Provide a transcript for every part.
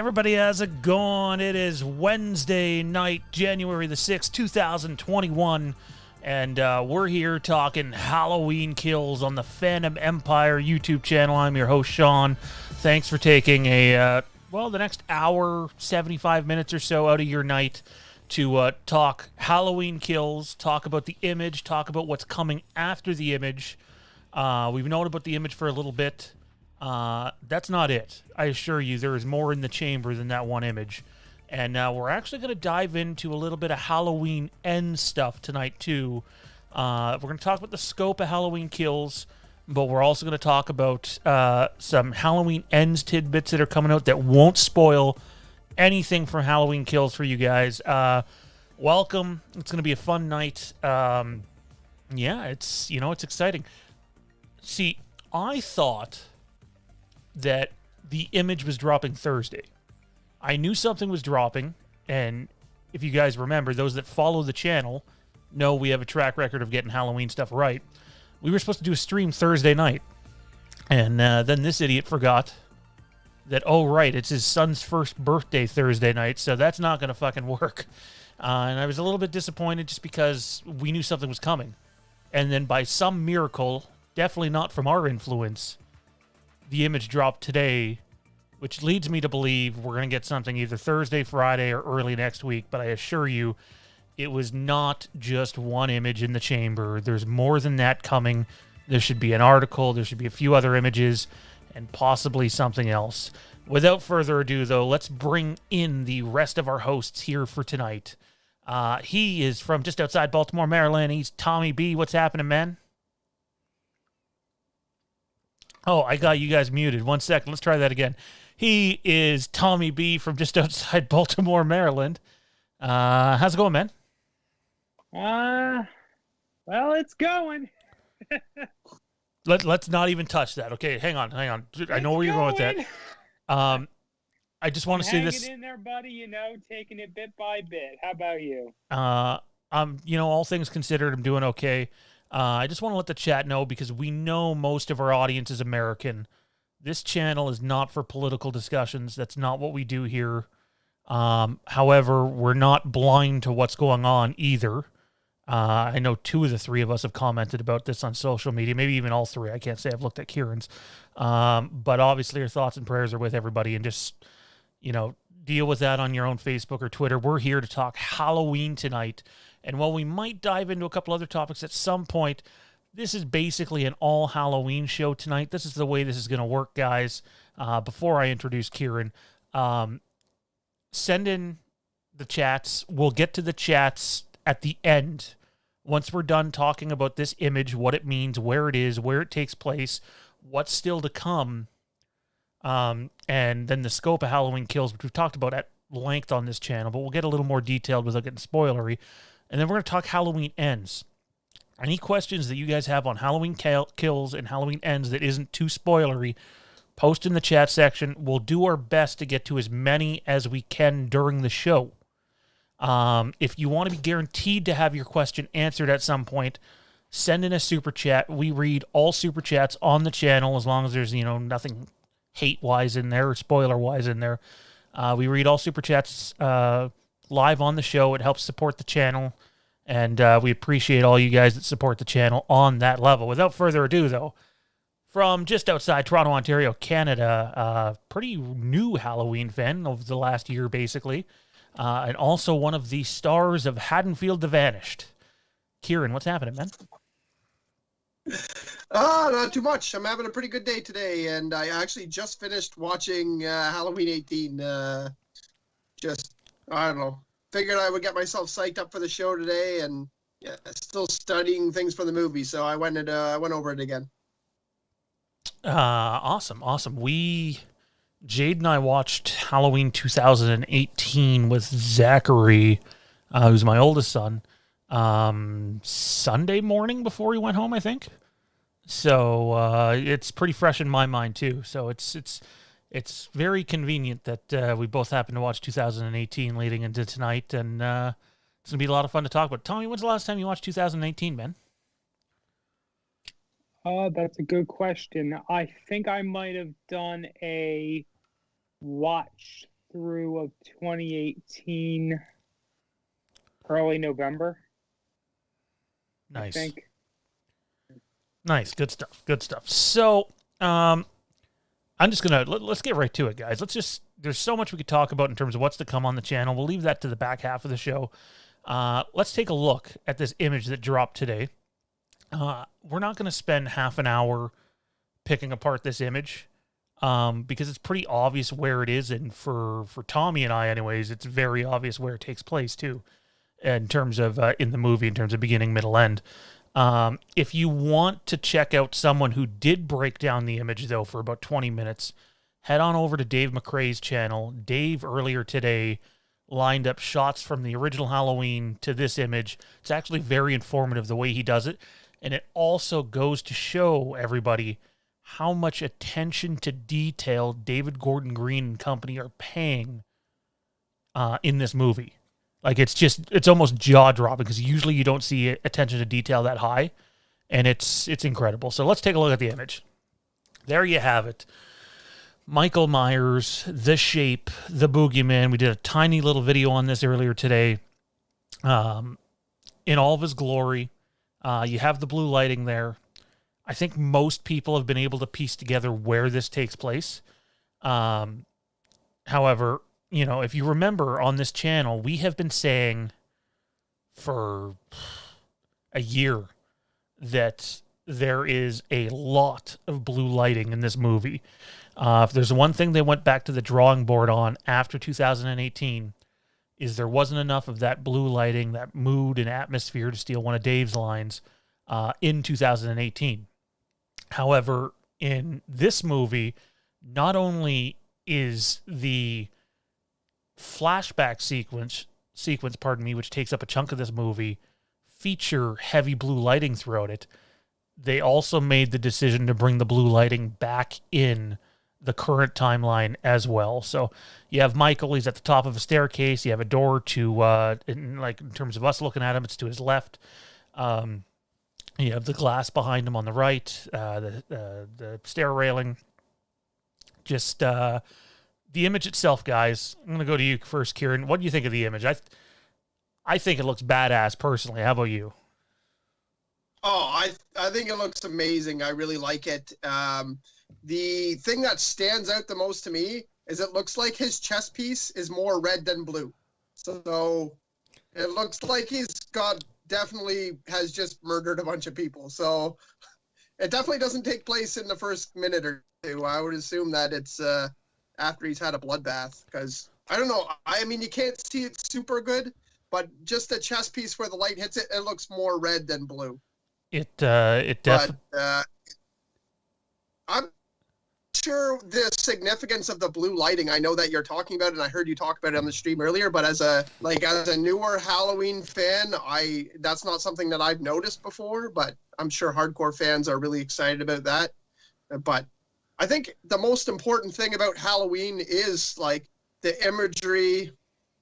everybody, how's it going? It is Wednesday night, January the 6th, 2021, and we're here talking Halloween kills on the Fandom Empire YouTube channel. I'm your host, Sean. Thanks for taking the next hour, 75 minutes or so out of your night to talk Halloween kills, talk about the image, talk about what's coming after the image. We've known about the image for a little bit. That's not it. I assure you there is more in the chamber than that one image. And we're actually going to dive into a little bit of Halloween end stuff tonight, too. We're going to talk about the scope of Halloween kills, but we're also going to talk about some Halloween ends tidbits that are coming out that won't spoil anything from Halloween kills for you guys. Welcome. It's going to be a fun night. It's exciting. See, I thought that the image was dropping Thursday. I knew something was dropping, and if you guys remember, those that follow the channel know we have a track record of getting Halloween stuff right. We were supposed to do a stream Thursday night, and then this idiot forgot that, oh, right, it's his son's first birthday Thursday night, so that's not going to fucking work. And I was a little bit disappointed just because we knew something was coming. And then by some miracle, definitely not from our influence, the image dropped today, which leads me to believe we're going to get something either Thursday, Friday, or early next week. But I assure you, it was not just one image in the chamber. There's more than that coming. There should be an article. There should be a few other images and possibly something else. Without further ado, though, let's bring in the rest of our hosts here for tonight. He is from just outside Baltimore, Maryland. He's Tommy B. What's happening, man? Oh, I got you guys muted. 1 second. Let's try that again. He is Tommy B from just outside Baltimore, Maryland. How's it going, man? Well, it's going. Let's not even touch that. Okay, hang on. I know where you're going with that. I just want to say this. Hanging in there, buddy. Taking it bit by bit. How about you? All things considered, I'm doing okay. I just want to let the chat know, because we know most of our audience is American. This channel is not for political discussions. That's not what we do here. However, we're not blind to what's going on either. I know 2 of the 3 of us have commented about this on social media, maybe even all 3. I can't say I've looked at Kieran's. But obviously our thoughts and prayers are with everybody, and just, deal with that on your own Facebook or Twitter. We're here to talk Halloween tonight. And while we might dive into a couple other topics at some point, this is basically an all Halloween show tonight. This is the way this is going to work, guys. Before I introduce Kieran, send in the chats. We'll get to the chats at the end. Once we're done talking about this image, what it means, where it is, where it takes place, what's still to come, and then the scope of Halloween kills, which we've talked about at length on this channel, but we'll get a little more detailed without getting spoilery. And then we're going to talk Halloween ends. Any questions that you guys have on Halloween kills and Halloween ends that isn't too spoilery, post in the chat section. We'll do our best to get to as many as we can during the show. If you want to be guaranteed to have your question answered at some point, send in a super chat. We read all super chats on the channel, as long as there's, nothing hate-wise in there or spoiler-wise in there. We read all super chats live on the show. It helps support the channel, and we appreciate all you guys that support the channel on that level. Without further ado, though, from just outside Toronto, Ontario, Canada, pretty new Halloween fan over the last year, basically, and also one of the stars of Haddonfield the Vanished. Kieran, what's happening, man? Not too much. I'm having a pretty good day today, and I actually just finished watching Halloween 18. I don't know. Figured I would get myself psyched up for the show today, and still studying things for the movie, so I went over it again. Awesome. Jade and I watched Halloween 2018 with Zachary, who's my oldest son, Sunday morning before he went home, I think. So it's pretty fresh in my mind too. So it's very convenient that we both happen to watch 2018 leading into tonight, and it's gonna be a lot of fun to talk about. Tommy, when's the last time you watched 2018, man? That's a good question. I think I might have done a watch through of 2018, early November. Nice. I think. Nice. Good stuff. Good stuff. So, I'm just going to, let's get right to it, guys. There's so much we could talk about in terms of what's to come on the channel. We'll leave that to the back half of the show. Let's take a look at this image that dropped today. We're not going to spend half an hour picking apart this image because it's pretty obvious where it is. And for Tommy and I, anyways, it's very obvious where it takes place, too, in terms of in the movie, in terms of beginning, middle, end. If you want to check out someone who did break down the image, though, for about 20 minutes, head on over to Dave McRae's channel. Dave, earlier today, lined up shots from the original Halloween to this image. It's actually very informative the way he does it. And it also goes to show everybody how much attention to detail David Gordon Green and company are paying in this movie. Like, it's almost jaw-dropping because usually you don't see attention to detail that high, and it's incredible. So let's take a look at the image. There you have it. Michael Myers, the Shape, the Boogeyman. We did a tiny little video on this earlier today. In all of his glory. You have the blue lighting there. I think most people have been able to piece together where this takes place. However, you know, if you remember on this channel, we have been saying for a year that there is a lot of blue lighting in this movie. If there's one thing they went back to the drawing board on after 2018, is there wasn't enough of that blue lighting, that mood and atmosphere, to steal one of Dave's lines, in 2018. However, in this movie, not only is the flashback sequence, which takes up a chunk of this movie, feature heavy blue lighting throughout it, they also made the decision to bring the blue lighting back in the current timeline as well. So you have Michael, he's at the top of a staircase. You have a door to, in terms of us looking at him, it's to his left. You have the glass behind him on the right, the stair railing. Just the image itself, guys. I'm going to go to you first, Kieran. What do you think of the image? I think it looks badass, personally. How about you? Oh, I think it looks amazing. I really like it. The thing that stands out the most to me is it looks like his chest piece is more red than blue. So it looks like definitely has just murdered a bunch of people. So it definitely doesn't take place in the first minute or two. I would assume that it's after he's had a bloodbath, because I don't know. I mean, you can't see it super good, but just the chest piece where the light hits it, it looks more red than blue. It definitely. I'm sure the significance of the blue lighting. I know that you're talking about it, and I heard you talk about it on the stream earlier. But as a newer Halloween fan, that's not something that I've noticed before. But I'm sure hardcore fans are really excited about that. But I think the most important thing about Halloween is like the imagery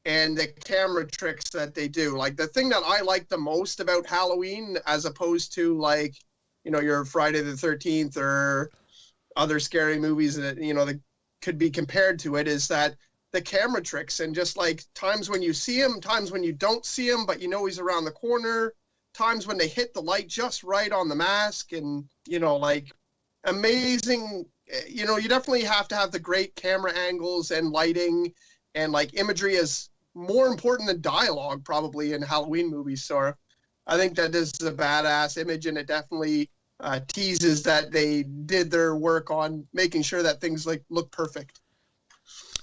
and the camera tricks that they do. Like, the thing that I like the most about Halloween, as opposed to, like, you know, your Friday the 13th or other scary movies that, you know, that could be compared to it, is that the camera tricks, and just like times when you see him, times when you don't see him, but you know he's around the corner, times when they hit the light just right on the mask, and, you know, like, amazing. You know, you definitely have to have the great camera angles and lighting, and like imagery is more important than dialogue probably in Halloween movies. So I think that this is a badass image, and it definitely teases that they did their work on making sure that things like look perfect.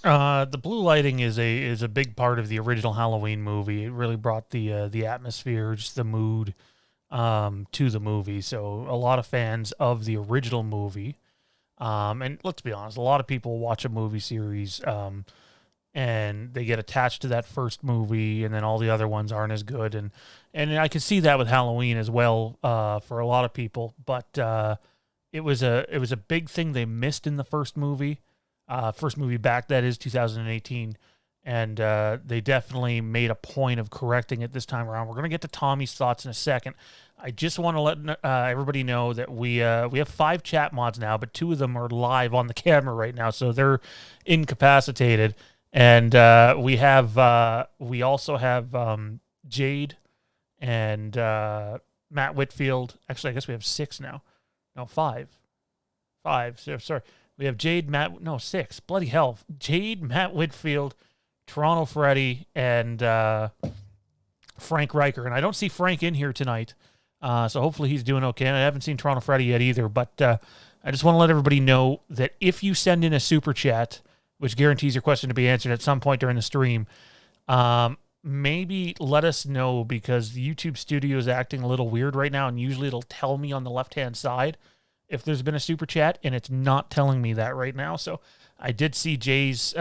The blue lighting is a big part of the original Halloween movie. It really brought the atmosphere, just the mood to the movie. So a lot of fans of the original movie, and let's be honest, a lot of people watch a movie series and they get attached to that first movie, and then all the other ones aren't as good. And I can see that with Halloween as well for a lot of people. But it was a big thing they missed in the first movie back, that is 2018. And they definitely made a point of correcting it this time around. We're going to get to Tommy's thoughts in a second. I just want to let everybody know that we have 5 chat mods now, but 2 of them are live on the camera right now, so they're incapacitated. And we also have Jade and Matt Whitfield. Actually, I guess we have 6 now. No, 5. 5. Sorry. We have Jade, six. Bloody hell. Jade, Matt Whitfield, Toronto Freddy, and Frank Riker. And I don't see Frank in here tonight, so hopefully he's doing okay. And I haven't seen Toronto Freddy yet either, but I just want to let everybody know that if you send in a super chat, which guarantees your question to be answered at some point during the stream, maybe let us know, because the YouTube studio is acting a little weird right now, and usually it'll tell me on the left-hand side if there's been a super chat, and it's not telling me that right now. So I did see Jay's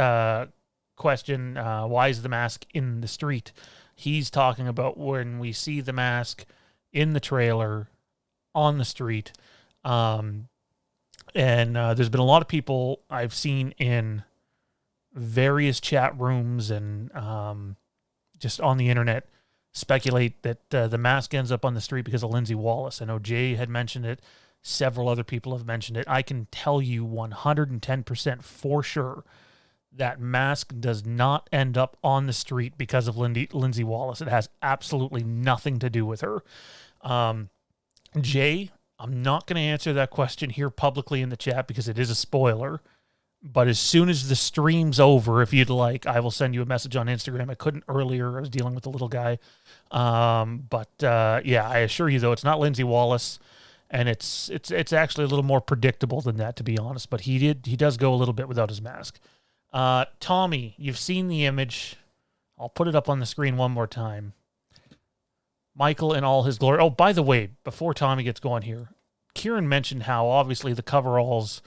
question, why is the mask in the street? He's talking about when we see the mask in the trailer on the street. And there's been a lot of people I've seen in various chat rooms and just on the internet speculate that the mask ends up on the street because of Lindsay Wallace. I know Jay had mentioned it. Several other people have mentioned it. I can tell you 110% for sure that mask does not end up on the street because of Lindsay Wallace. It has absolutely nothing to do with her. Jay, I'm not going to answer that question here publicly in the chat because it is a spoiler. But as soon as the stream's over, if you'd like, I will send you a message on Instagram. I couldn't earlier. I was dealing with a little guy. Yeah, I assure you, though, it's not Lindsay Wallace. And it's actually a little more predictable than that, to be honest. But he does go a little bit without his mask. Tommy, you've seen the image. I'll put it up on the screen one more time. Michael in all his glory. Oh, by the way, before Tommy gets going here, Kieran mentioned how obviously the coveralls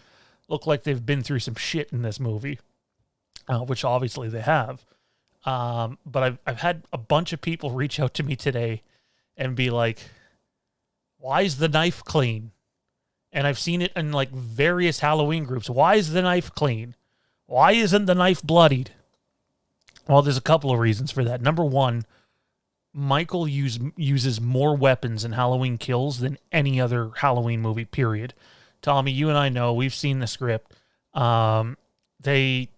look like they've been through some shit in this movie, which obviously they have. But I've had a bunch of people reach out to me today and be like, why is the knife clean? And I've seen it in like various Halloween groups. Why is the knife clean? Why isn't the knife bloodied? Well, there's a couple of reasons for that. Number one, Michael uses more weapons in Halloween Kills than any other Halloween movie, period. Tommy, you and I know, we've seen the script. They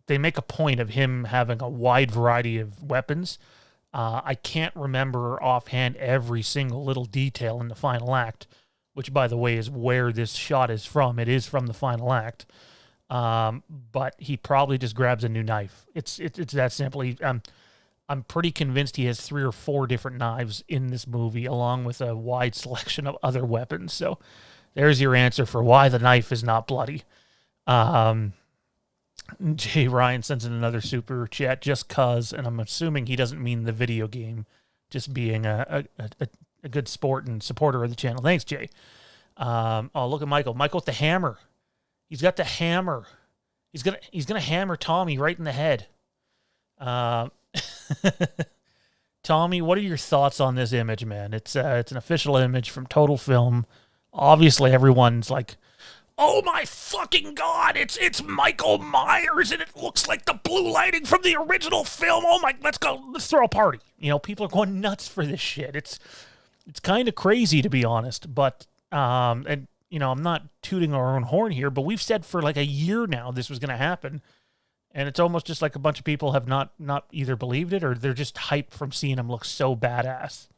make a point of him having a wide variety of weapons. I can't remember offhand every single little detail in the final act, which, by the way, is where this shot is from. It is from the final act. But he probably just grabs a new knife. It's that simple. I'm pretty convinced he has 3 or 4 different knives in this movie, along with a wide selection of other weapons. So there's your answer for why the knife is not bloody. Jay Ryan sends in another super chat just cuz, and I'm assuming he doesn't mean the video game, just being a good sport and supporter of the channel. Thanks, Jay. Oh, look at Michael. Michael with the hammer. He's got the hammer. He's gonna hammer Tommy right in the head. Tommy, what are your thoughts on this image, man? It's an official image from Total Film. Obviously, everyone's like, "Oh my fucking god! It's Michael Myers, and it looks like the blue lighting from the original film. Oh my, let's throw a party." You know, people are going nuts for this shit. It's kind of crazy, to be honest. But and you know, I'm not tooting our own horn here, but we've said for like a year now this was going to happen. And it's almost just like a bunch of people have not either believed it or they're just hyped from seeing him look so badass.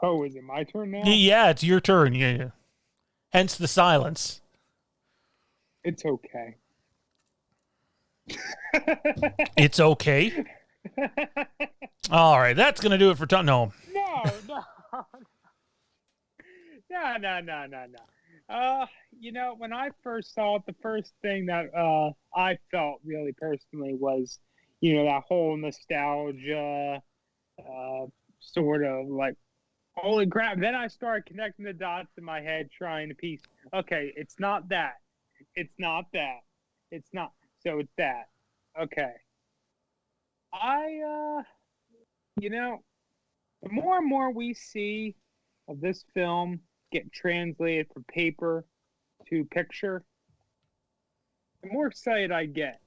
Oh, is it my turn now? Yeah, it's your turn. Yeah. Hence the silence. It's okay. It's okay? All right, that's going to do it for Tom. No. No. You know, when I first saw it, the first thing that I felt really personally was, you know, that whole nostalgia sort of like, holy crap. Then I started connecting the dots in my head, trying to piece, okay, it's not that. It's not that. It's not. So it's that. Okay. You know, the more and more we see of this film get translated from paper to picture, the more excited I get.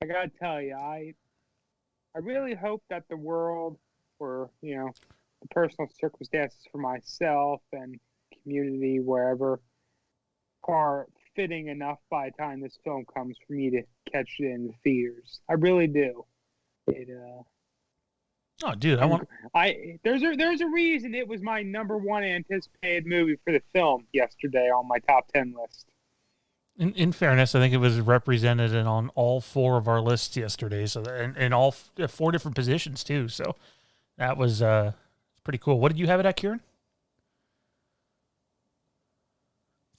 I gotta tell you, I really hope that the world, or, you know, the personal circumstances for myself and community, wherever, part fitting enough by the time this film comes for me to catch it in the theaters. I really do. Oh, dude, there's a reason it was my number one anticipated movie for the film yesterday on my top 10 list. In fairness, I think it was represented on all 4 of our lists yesterday, so in all 4 different positions too. So that was pretty cool. What did you have it at, Kieran?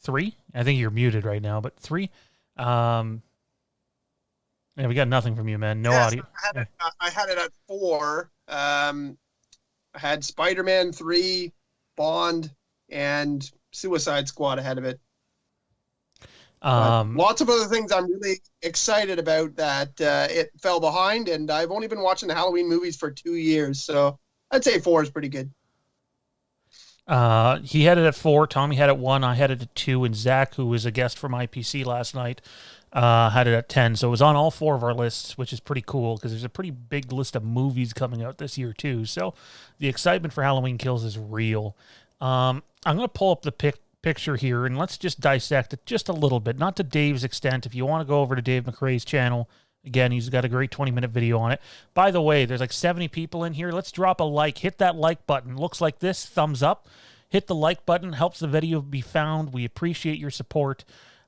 3? I think you're muted right now, but 3. Yeah, we got nothing from you, man. No audio. I had it at 4. I had Spider-Man 3, Bond, and Suicide Squad ahead of it. Lots of other things I'm really excited about that it fell behind, and I've only been watching the Halloween movies for 2 years, so I'd say 4 is pretty good. He had it at 4, Tommy had it 1, I had it at 2, and Zach, who was a guest from IPC last night, had it at 10. So it was on all 4 of our lists, which is pretty cool because there's a pretty big list of movies coming out this year too. So the excitement for Halloween Kills is real. I'm going to pull up the picture here and let's just dissect it just a little bit, not to Dave's extent. If you want to go over to Dave McRae's channel, again, he's got a great 20-minute video on it. By the way, there's like 70 people in here. Let's drop a like. Hit that like button. Looks like this. Thumbs up. Hit the like button. Helps the video be found. We appreciate your support.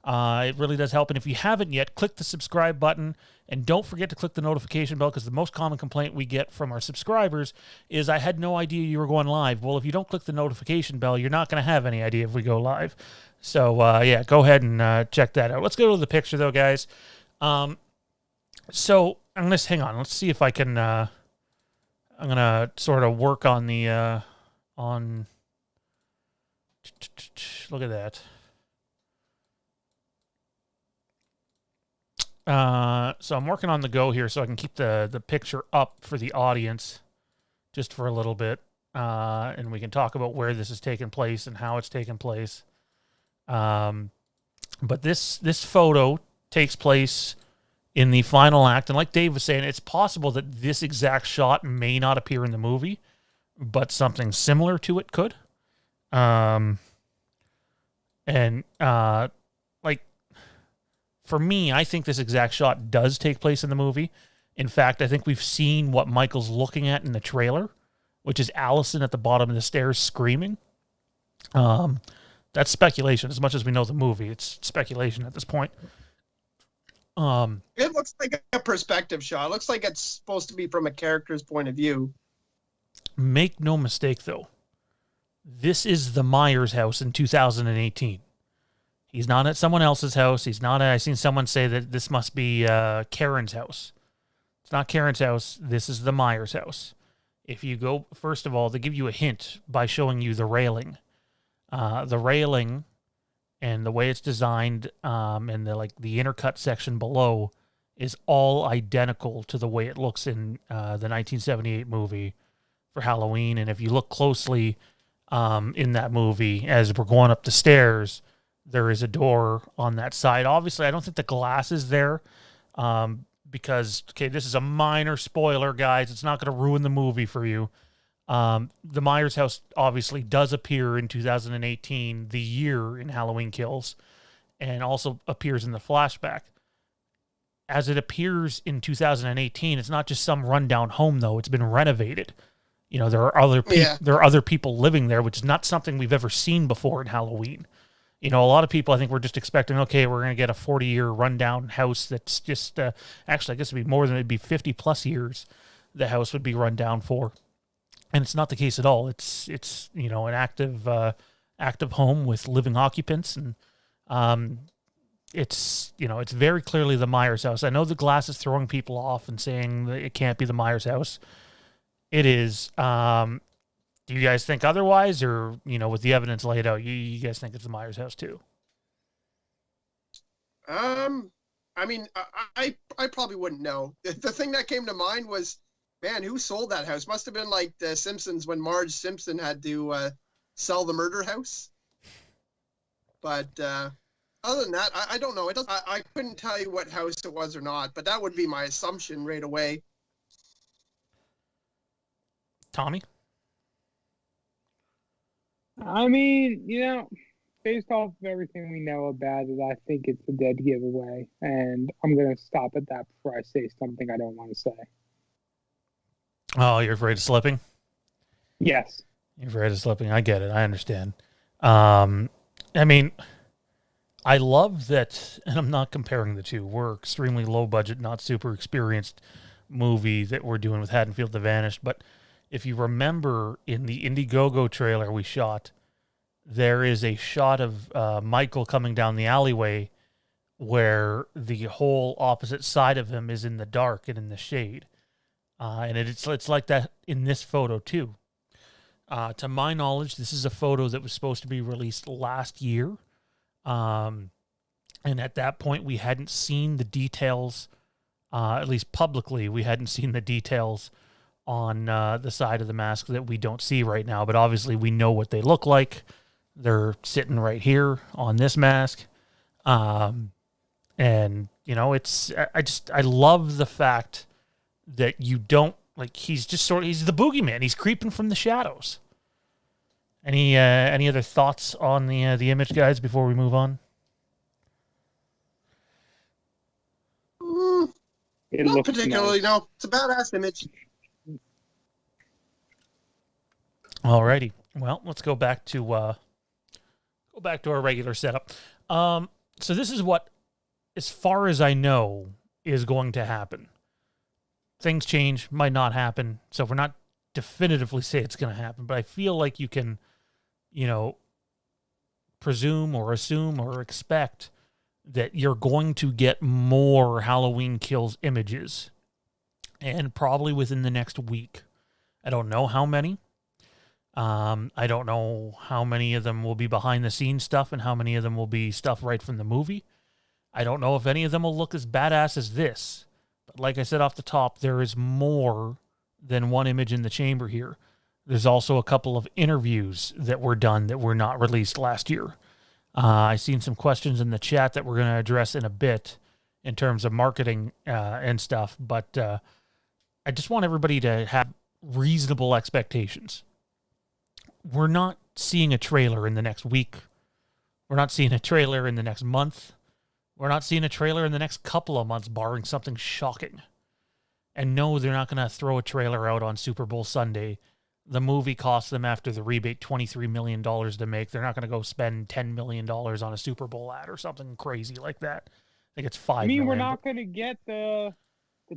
It really does help. And if you haven't yet, click the subscribe button. And don't forget to click the notification bell because the most common complaint we get from our subscribers is, I had no idea you were going live. Well, if you don't click the notification bell, you're not going to have any idea if we go live. So, yeah, go ahead and check that out. Let's go to the picture, though, guys. So, hang on. Let's see if I can, I'm going to sort of work on the, look at that. So I'm working on the go here so I can keep the picture up for the audience just for a little bit. And we can talk about where this is taking place and how it's taking place. But this photo takes place in the final act. And like Dave was saying, it's possible that this exact shot may not appear in the movie, but something similar to it could. For me, I think this exact shot does take place in the movie. In fact, I think we've seen what Michael's looking at in the trailer, which is Allison at the bottom of the stairs screaming. That's speculation. As much as we know the movie, it's speculation at this point. It looks like a perspective shot. It looks like it's supposed to be from a character's point of view. Make no mistake, though. This is the Myers house in 2018. He's not at someone else's house. He's not. I seen someone say that this must be Karen's house. It's not Karen's house. This is the Myers house. If you go, first of all, they give you a hint by showing you the railing. The railing and the way it's designed, and the intercut section below is all identical to the way it looks in the 1978 movie for Halloween. And if you look closely in that movie, as we're going up the stairs, there is a door on that side. Obviously, I don't think the glass is there because, this is a minor spoiler, guys. It's not going to ruin the movie for you. The Myers house obviously does appear in 2018, the year in Halloween Kills, and also appears in the flashback. As it appears in 2018, it's not just some rundown home, though. It's been renovated. You know, there are other people living there, which is not something we've ever seen before in Halloween. You know, a lot of people, I think, we're just expecting, okay, we're going to get a 40-year rundown house that's just, actually, I guess it'd be more than, it'd be 50-plus years the house would be run down for. And it's not the case at all. It's you know, an active home with living occupants. And it's, you know, it's very clearly the Myers house. I know the glass is throwing people off and saying that it can't be the Myers house. It is. Do you guys think otherwise, or, you know, with the evidence laid out, you guys think it's the Myers house too? I mean, I probably wouldn't know. The thing that came to mind was, man, who sold that house? Must have been like the Simpsons when Marge Simpson had to sell the murder house. But other than that, I don't know. I couldn't tell you what house it was or not, but that would be my assumption right away. Tommy? I mean, you know, based off of everything we know about it, I think it's a dead giveaway, and I'm gonna stop at that before I say something I don't want to say. Oh, you're afraid of slipping? Yes. You're afraid of slipping. I get it. I understand. I mean, I love that, and I'm not comparing the two. We're extremely low budget, not super experienced movie that we're doing with Haddonfield the Vanished. But if you remember in the Indiegogo trailer we shot, there is a shot of Michael coming down the alleyway where the whole opposite side of him is in the dark and in the shade. And it's like that in this photo too. To my knowledge, this is a photo that was supposed to be released last year. And at that point, we hadn't seen the details, at least publicly, we hadn't seen the details on the side of the mask that we don't see right now. But obviously, we know what they look like. They're sitting right here on this mask. And, you know, I love the fact that you don't, like, he's the boogeyman. He's creeping from the shadows. Any other thoughts on the image, guys, before we move on? Not particularly, nice. No. It's a badass image. Alrighty. Well, let's go back to our regular setup. So this is what, as far as I know, is going to happen. Things change, might not happen, so we're not definitively say it's going to happen, but I feel like you can, you know, presume or assume or expect that you're going to get more Halloween Kills images, and probably within the next week. I don't know how many. I don't know how many of them will be behind the scenes stuff and how many of them will be stuff right from the movie. I don't know if any of them will look as badass as this. But like I said off the top, there is more than one image in the chamber here. There's also a couple of interviews that were done that were not released last year. I've seen some questions in the chat that we're going to address in a bit in terms of marketing and stuff. But I just want everybody to have reasonable expectations. We're not seeing a trailer in the next week. We're not seeing a trailer in the next month. We're not seeing a trailer in the next couple of months, barring something shocking. And no, they're not going to throw a trailer out on Super Bowl Sunday. The movie cost them, after the rebate, $23 million to make. They're not going to go spend $10 million on a Super Bowl ad or something crazy like that. I think it's $5 million. We're not going to get the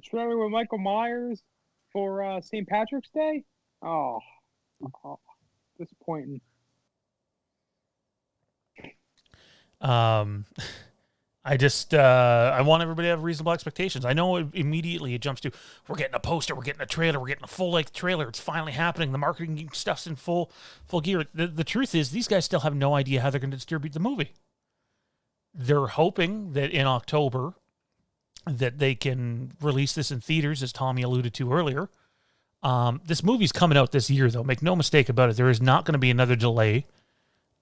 trailer with Michael Myers for St. Patrick's Day? Oh, disappointing. I want everybody to have reasonable expectations. I know immediately it jumps to, we're getting a poster, we're getting a trailer, we're getting a full-length trailer. It's finally happening. The marketing stuff's in full gear. The truth is, these guys still have no idea how they're going to distribute the movie. They're hoping that in October that they can release this in theaters, as Tommy alluded to earlier. This movie's coming out this year, though. Make no mistake about it. There is not going to be another delay.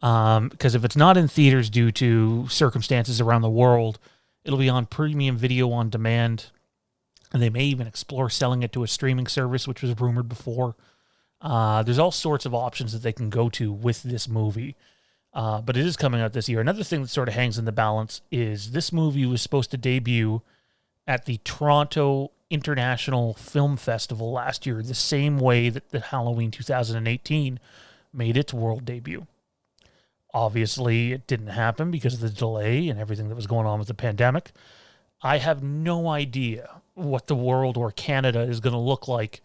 Because if it's not in theaters due to circumstances around the world, it'll be on premium video on demand. And they may even explore selling it to a streaming service, which was rumored before. There's all sorts of options that they can go to with this movie. But it is coming out this year. Another thing that sort of hangs in the balance is this movie was supposed to debut at the Toronto International Film Festival last year, the same way that the Halloween 2018 made its world debut. Obviously, it didn't happen because of the delay and everything that was going on with the pandemic. I have no idea what the world or Canada is going to look like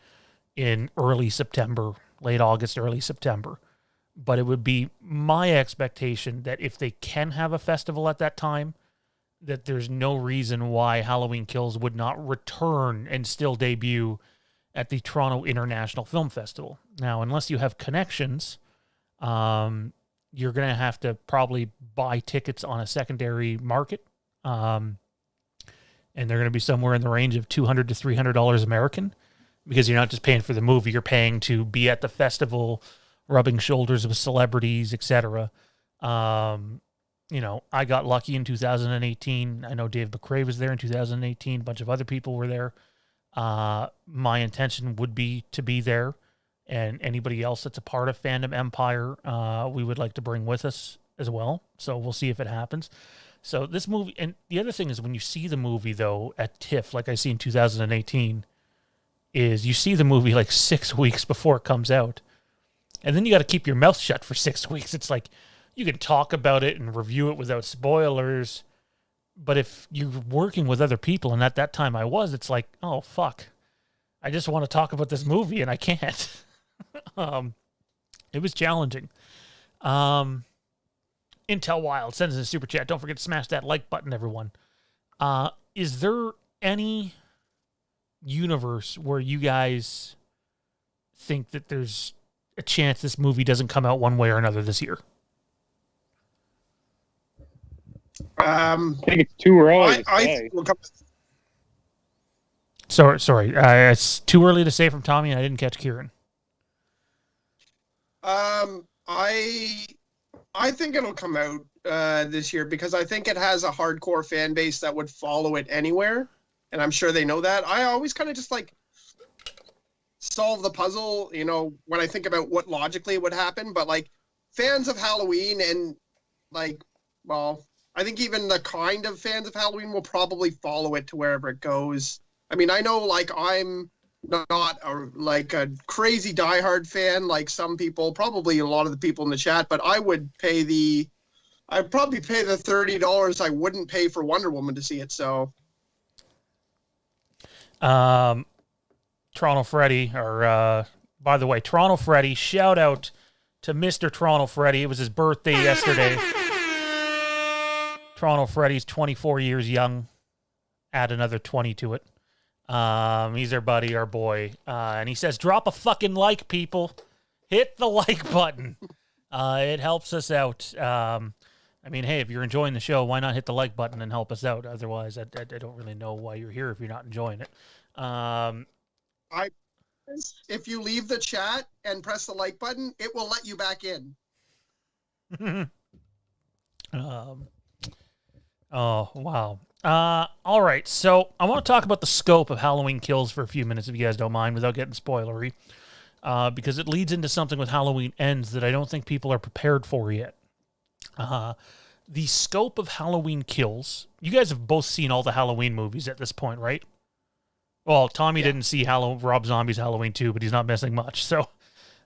in early September, late August, early September. But it would be my expectation that if they can have a festival at that time, that there's no reason why Halloween Kills would not return and still debut at the Toronto International Film Festival. Now, unless you have connections, you're going to have to probably buy tickets on a secondary market. And they're going to be somewhere in the range of $200 to $300 American, because you're not just paying for the movie, you're paying to be at the festival, rubbing shoulders with celebrities, etc. You know, I got lucky in 2018. I know Dave McRae was there in 2018. A bunch of other people were there. My intention would be to be there. And anybody else that's a part of Fandom Empire, we would like to bring with us as well. So we'll see if it happens. So this movie, and the other thing is when you see the movie, though, at TIFF, like I see in 2018, is you see the movie like 6 weeks before it comes out. And then you got to keep your mouth shut for 6 weeks. It's like you can talk about it and review it without spoilers. But if you're working with other people, and at that time I was, it's like, oh, fuck. I just want to talk about this movie, and I can't. It was challenging. Intel Wild sends in a super chat. Don't forget to smash that like button, everyone. Is there any universe where you guys think that there's a chance this movie doesn't come out one way or another this year? I think it's too early to I say. think we'll come. Sorry. It's too early to say from Tommy, and I didn't catch Kieran. I think it'll come out this year because I think it has a hardcore fan base that would follow it anywhere, and I'm sure they know that. I always kind of just like solve the puzzle, you know, when I think about what logically would happen. But like fans of Halloween and like, well, I think even the kind of fans of Halloween will probably follow it to wherever it goes. I mean, I know like I'm not a crazy diehard fan like some people, probably a lot of the people in the chat, but I'd probably pay the $30 I wouldn't pay for Wonder Woman to see it. So, Toronto Freddy, or by the way, Toronto Freddy, shout out to Mr. Toronto Freddy. It was his birthday yesterday. Toronto Freddy's 24 years young. Add another 20 to it. He's our buddy, our boy. And he says, drop a fucking like, people. Hit the like button. It helps us out. I mean, hey, if you're enjoying the show, why not hit the like button and help us out? Otherwise, I don't really know why you're here if you're not enjoying it. If you leave the chat and press the like button, it will let you back in. Oh, wow. All right, so I want to talk about the scope of Halloween Kills for a few minutes, if you guys don't mind, without getting spoilery, because it leads into something with Halloween Ends that I don't think people are prepared for yet. The scope of Halloween Kills, you guys have both seen all the Halloween movies at this point, right? Well, Tommy didn't see Rob Zombie's Halloween 2, but he's not missing much, so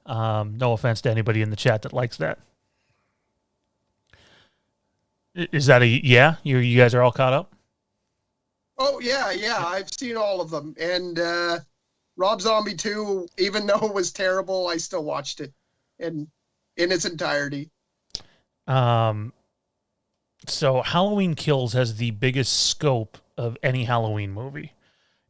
no offense to anybody in the chat that likes that. Is that a yeah? You guys are all caught up? Oh, yeah. I've seen all of them. And Rob Zombie 2, even though it was terrible, I still watched it in its entirety. So Halloween Kills has the biggest scope of any Halloween movie.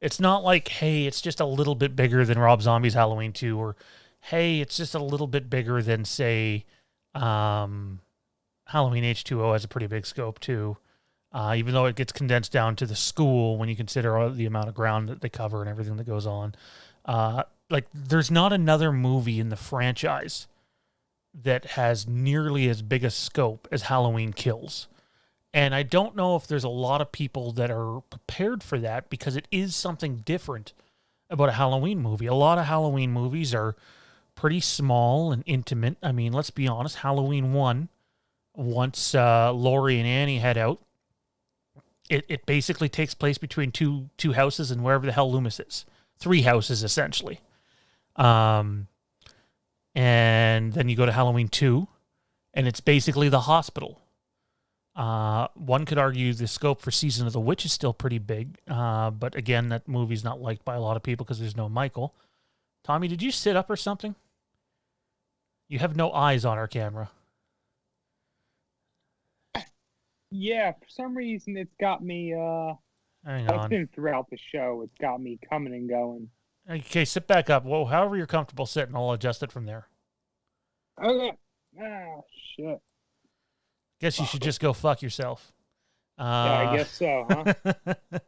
It's not like, hey, it's just a little bit bigger than Rob Zombie's Halloween 2, or hey, it's just a little bit bigger than, say, Halloween H2O has a pretty big scope too, even though it gets condensed down to the school when you consider all the amount of ground that they cover and everything that goes on. Like, there's not another movie in the franchise that has nearly as big a scope as Halloween Kills. And I don't know if there's a lot of people that are prepared for that, because it is something different about a Halloween movie. A lot of Halloween movies are pretty small and intimate. I mean, let's be honest, Halloween 1, once Laurie and Annie head out, it basically takes place between two houses and wherever the hell Loomis is. 3 houses, essentially. And then you go to Halloween 2, and it's basically the hospital. One could argue the scope for Season of the Witch is still pretty big, but again, that movie's not liked by a lot of people because there's no Michael. Tommy, did you sit up or something? You have no eyes on our camera. Yeah, for some reason it's got me. Hang It's on. been throughout the show. It's got me coming and going. Okay, sit back up. Well, however you're comfortable sitting, I'll adjust it from there. Okay. Ah, shit. Guess you should just go fuck yourself. Yeah, I guess so, huh?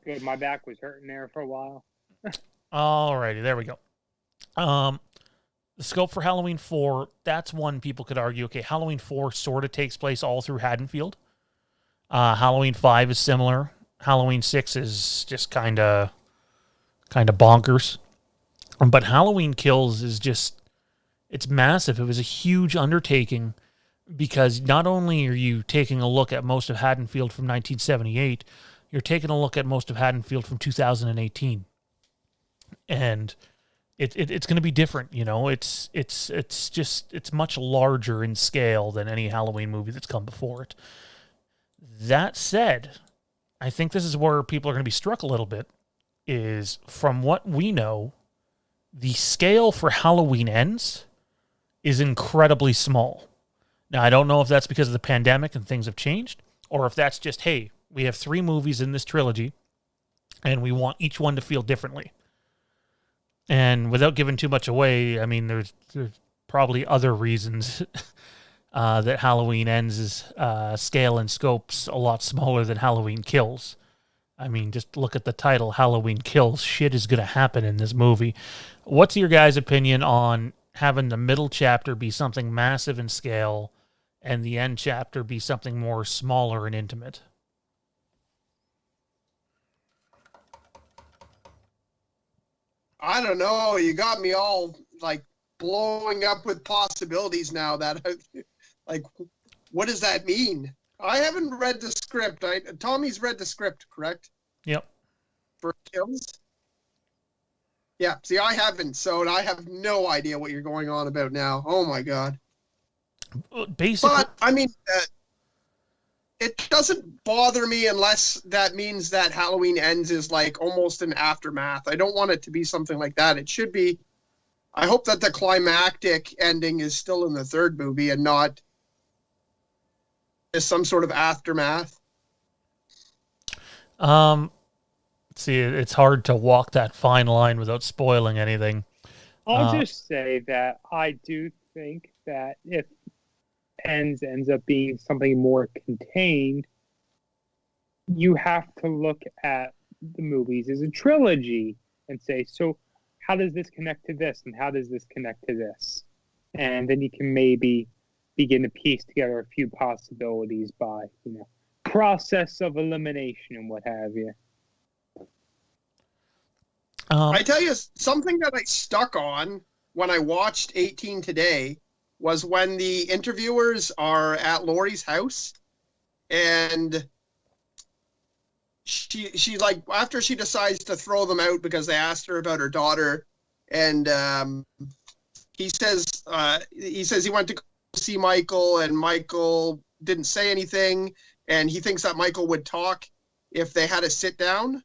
Good. My back was hurting there for a while. Alrighty, there we go. The scope for Halloween 4, that's one people could argue, okay, Halloween 4 sort of takes place all through Haddonfield. Halloween 5 is similar. Halloween 6 is just kind of bonkers. But Halloween Kills is just, it's massive. It was a huge undertaking because not only are you taking a look at most of Haddonfield from 1978, you're taking a look at most of Haddonfield from 2018, and it's going to be different. It's much larger in scale than any Halloween movie that's come before it. That said, I think this is where people are going to be struck a little bit, is from what we know, the scale for Halloween Ends is incredibly small. Now, I don't know if that's because of the pandemic and things have changed, or if that's just, hey, we have 3 movies in this trilogy, and we want each one to feel differently. And without giving too much away, I mean, there's probably other reasons that Halloween Ends' scale and scope's a lot smaller than Halloween Kills. I mean, just look at the title, Halloween Kills. Shit is going to happen in this movie. What's your guys' opinion on having the middle chapter be something massive in scale and the end chapter be something more smaller and intimate? I don't know. You got me all like blowing up with possibilities now. Like, what does that mean? I haven't read the script. Tommy's read the script, correct? Yep. For Kills? Yeah. See, I haven't, so I have no idea what you're going on about now. Oh my God. Basically, but I mean, it doesn't bother me unless that means that Halloween Ends is like almost an aftermath. I don't want it to be something like that. It should be. I hope that the climactic ending is still in the third movie and not as some sort of aftermath. See, it's hard to walk that fine line without spoiling anything. I'll just say that I do think that if ends up being something more contained, you have to look at the movies as a trilogy and say, so how does this connect to this, and how does this connect to this? And then you can maybe begin to piece together a few possibilities by, process of elimination and what have you. I tell you, something that I stuck on when I watched 18 today was when the interviewers are at Laurie's house, and she like, after she decides to throw them out because they asked her about her daughter, and he says he went to go see Michael, and Michael didn't say anything, and he thinks that Michael would talk if they had a sit down,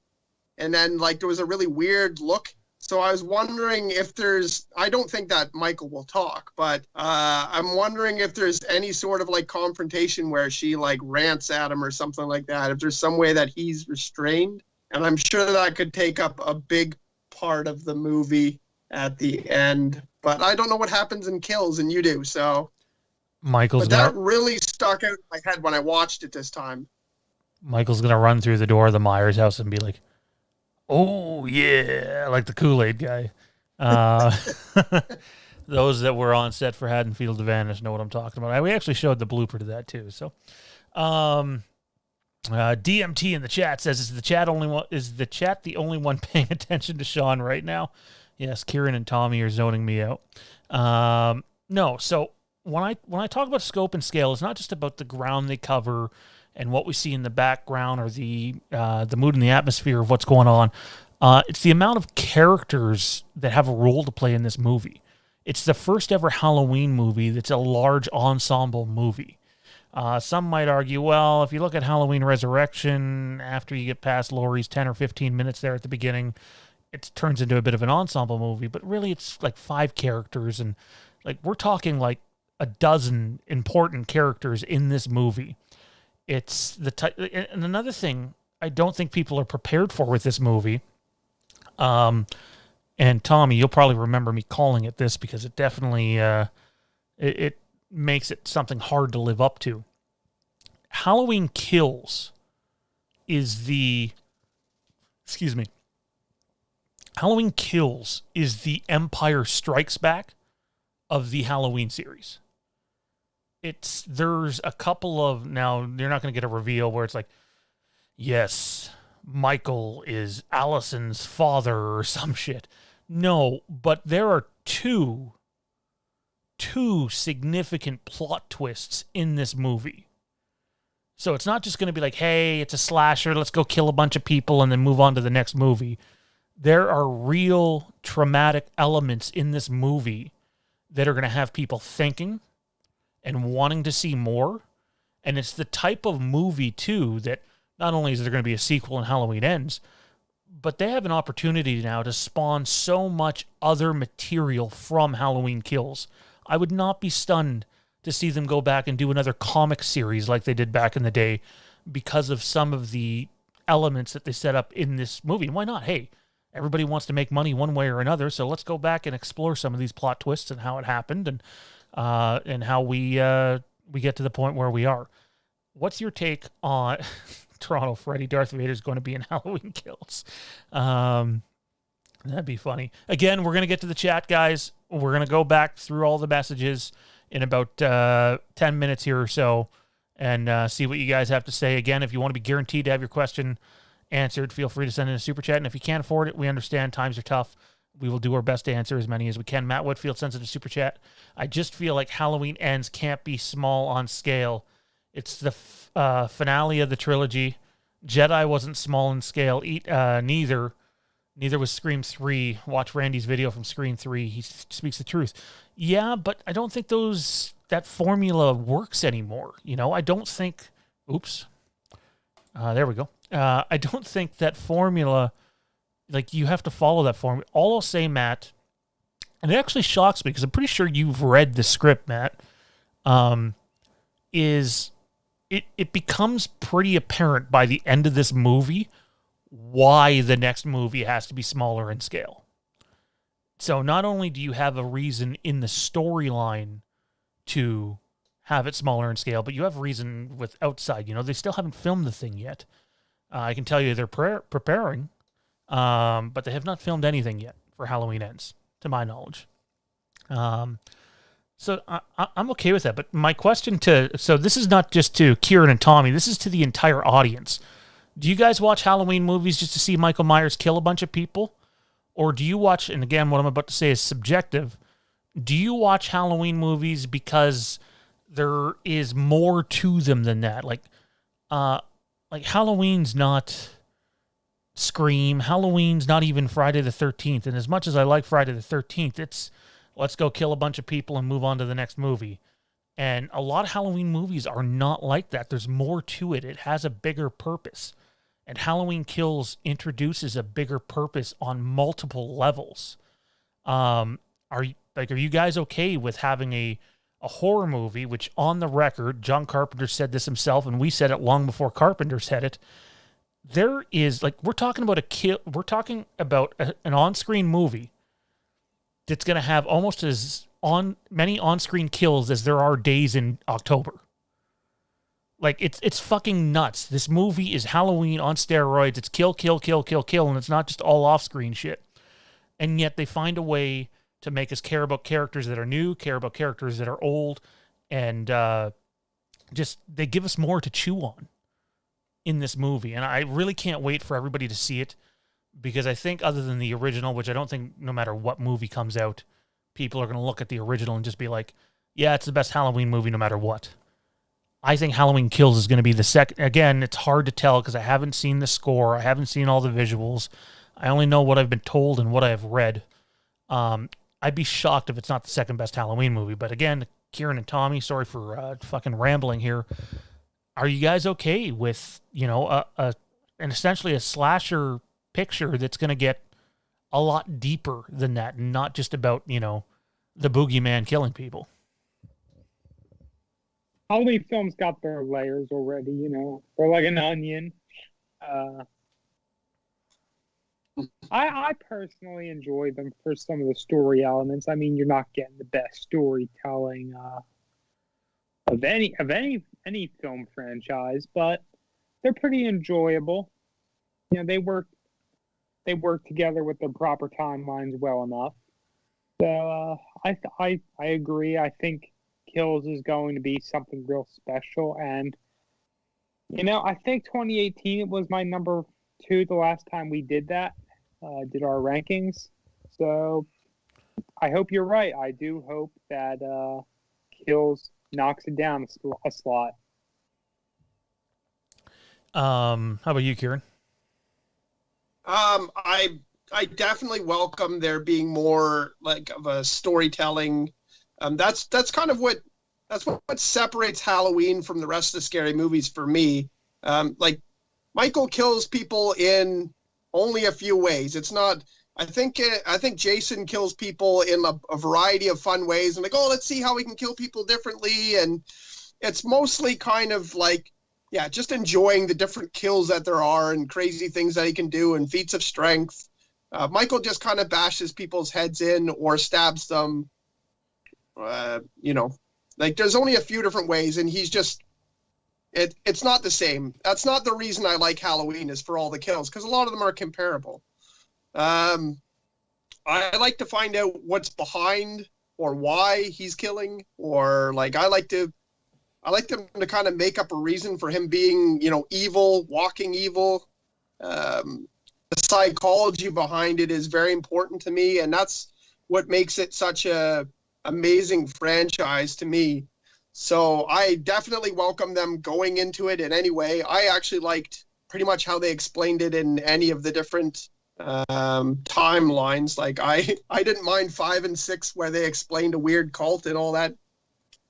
and then like there was a really weird look. So I was wondering if I don't think that Michael will talk, but I'm wondering if there's any sort of like confrontation where she like rants at him or something like that, if there's some way that he's restrained. And I'm sure that could take up a big part of the movie at the end, but I don't know what happens in Kills, and you do, so. That really stuck out in my head when I watched it this time. Michael's going to run through the door of the Myers house and be like, oh, yeah, like the Kool-Aid guy. Those that were on set for Haddonfield to Vanish know what I'm talking about. We actually showed the blooper to that, too. So, DMT in the chat says, is the chat the only one paying attention to Sean right now? Yes, Kieran and Tommy are zoning me out. No, so when I talk about scope and scale, it's not just about the ground they cover and what we see in the background or the mood and the atmosphere of what's going on. It's the amount of characters that have a role to play in this movie. It's the first ever Halloween movie that's a large ensemble movie. Some might argue, well, if you look at Halloween Resurrection, after you get past Laurie's 10 or 15 minutes there at the beginning, it turns into a bit of an ensemble movie. But really, it's like 5 characters, and like we're talking like a dozen important characters in this movie. It's and another thing I don't think people are prepared for with this movie. And Tommy, you'll probably remember me calling it this because it definitely it makes it something hard to live up to. Halloween Kills is the Halloween Kills is the Empire Strikes Back of the Halloween series. There's a couple of, now you're not going to get a reveal where it's like, yes, Michael is Allison's father or some shit. No, but there are two 2 significant plot twists in this movie. So it's not just going to be like, hey, it's a slasher, let's go kill a bunch of people and then move on to the next movie. There are real traumatic elements in this movie that are going to have people thinking and wanting to see more. And it's the type of movie, too, that not only is there going to be a sequel in Halloween Ends, but they have an opportunity now to spawn so much other material from Halloween Kills. I would not be stunned to see them go back and do another comic series like they did back in the day because of some of the elements that they set up in this movie. And why not? Hey, everybody wants to make money one way or another, so let's go back and explore some of these plot twists and how it happened and how we get to the point where we are. What's your take on Toronto Freddy Darth Vader is going to be in Halloween Kills? That'd be funny. Again, we're going to get to the chat, guys. We're going to go back through all the messages in about 10 minutes here or so and see what you guys have to say. Again, if you want to be guaranteed to have your question answered, feel free to send in a super chat. And if you can't afford it, we understand times are tough. We will do our best to answer as many as we can. Matt Whitfield sends in a super chat. I just feel like Halloween Ends can't be small on scale. It's the finale of the trilogy. Jedi wasn't small in scale. Neither was Scream 3. Watch Randy's video from Scream 3. He speaks the truth. Yeah, but I don't think that formula works anymore. You know, I don't think... Oops. There we go. I don't think that formula... Like, you have to follow that formula. All I'll say, Matt, and it actually shocks me because I'm pretty sure you've read the script, Matt, is it becomes pretty apparent by the end of this movie why the next movie has to be smaller in scale. So not only do you have a reason in the storyline to have it smaller in scale, but you have reason with outside. You know, they still haven't filmed the thing yet. I can tell you they're preparing, but they have not filmed anything yet for Halloween Ends, to my knowledge. So I'm okay with that. But my question so this is not just to Kieran and Tommy, this is to the entire audience. Do you guys watch Halloween movies just to see Michael Myers kill a bunch of people? Or do you watch, and again, what I'm about to say is subjective, do you watch Halloween movies because there is more to them than that? Like Halloween's not Scream. Halloween's not even Friday the 13th. And as much as I like Friday the 13th, it's let's go kill a bunch of people and move on to the next movie. And a lot of Halloween movies are not like that. There's more to it. It has a bigger purpose. And Halloween Kills introduces a bigger purpose on multiple levels. Are you guys okay with having a horror movie, which on the record, John Carpenter said this himself, and we said it long before Carpenter said it. There is, we're talking about an on-screen movie that's going to have almost as many on-screen kills as there are days in October. It's fucking nuts. This movie is Halloween on steroids. It's kill, kill, kill, kill, kill, and it's not just all off-screen shit. And yet they find a way to make us care about characters that are new, care about characters that are old, and they give us more to chew on in this movie. And I really can't wait for everybody to see it, because I think other than the original, which I don't think no matter what movie comes out, people are going to look at the original and just be like, yeah, it's the best Halloween movie no matter what. I think Halloween Kills is going to be the second. Again, it's hard to tell because I haven't seen the score. I haven't seen all the visuals. I only know what I've been told and what I've read. I'd be shocked if it's not the second best Halloween movie. But again, Kieran and Tommy, sorry for fucking rambling here. Are you guys okay with, essentially a slasher picture that's going to get a lot deeper than that, and not just about, the boogeyman killing people? Halloween films got their layers already, they're like an onion. I personally enjoy them for some of the story elements. I mean, you're not getting the best storytelling of any film franchise, but they're pretty enjoyable. They work together with their proper timelines well enough. So I agree. I think Kills is going to be something real special, and I think 2018 it was my number 2 the last time we did that, did our rankings. So I hope you're right. I do hope that Kills knocks it down a slot. How about you, Kieran? I definitely welcome there being more like of a storytelling. That's kind of what separates Halloween from the rest of the scary movies for me. Like Michael kills people in only a few ways. It's not. I think Jason kills people in a variety of fun ways, and like, oh, let's see how we can kill people differently. And it's mostly kind of like, yeah, just enjoying the different kills that there are and crazy things that he can do and feats of strength. Michael just kind of bashes people's heads in or stabs them. Like there's only a few different ways, and he's just, it's not the same. That's not the reason I like Halloween, is for all the kills, because a lot of them are comparable. I like to find out what's behind or why he's killing, or like I like them to kind of make up a reason for him being, evil, walking evil. The psychology behind it is very important to me, and that's what makes it such a amazing franchise to me. So I definitely welcome them going into it in any way. I actually liked pretty much how they explained it in any of the different timelines. Like I didn't mind 5 and 6 where they explained a weird cult and all that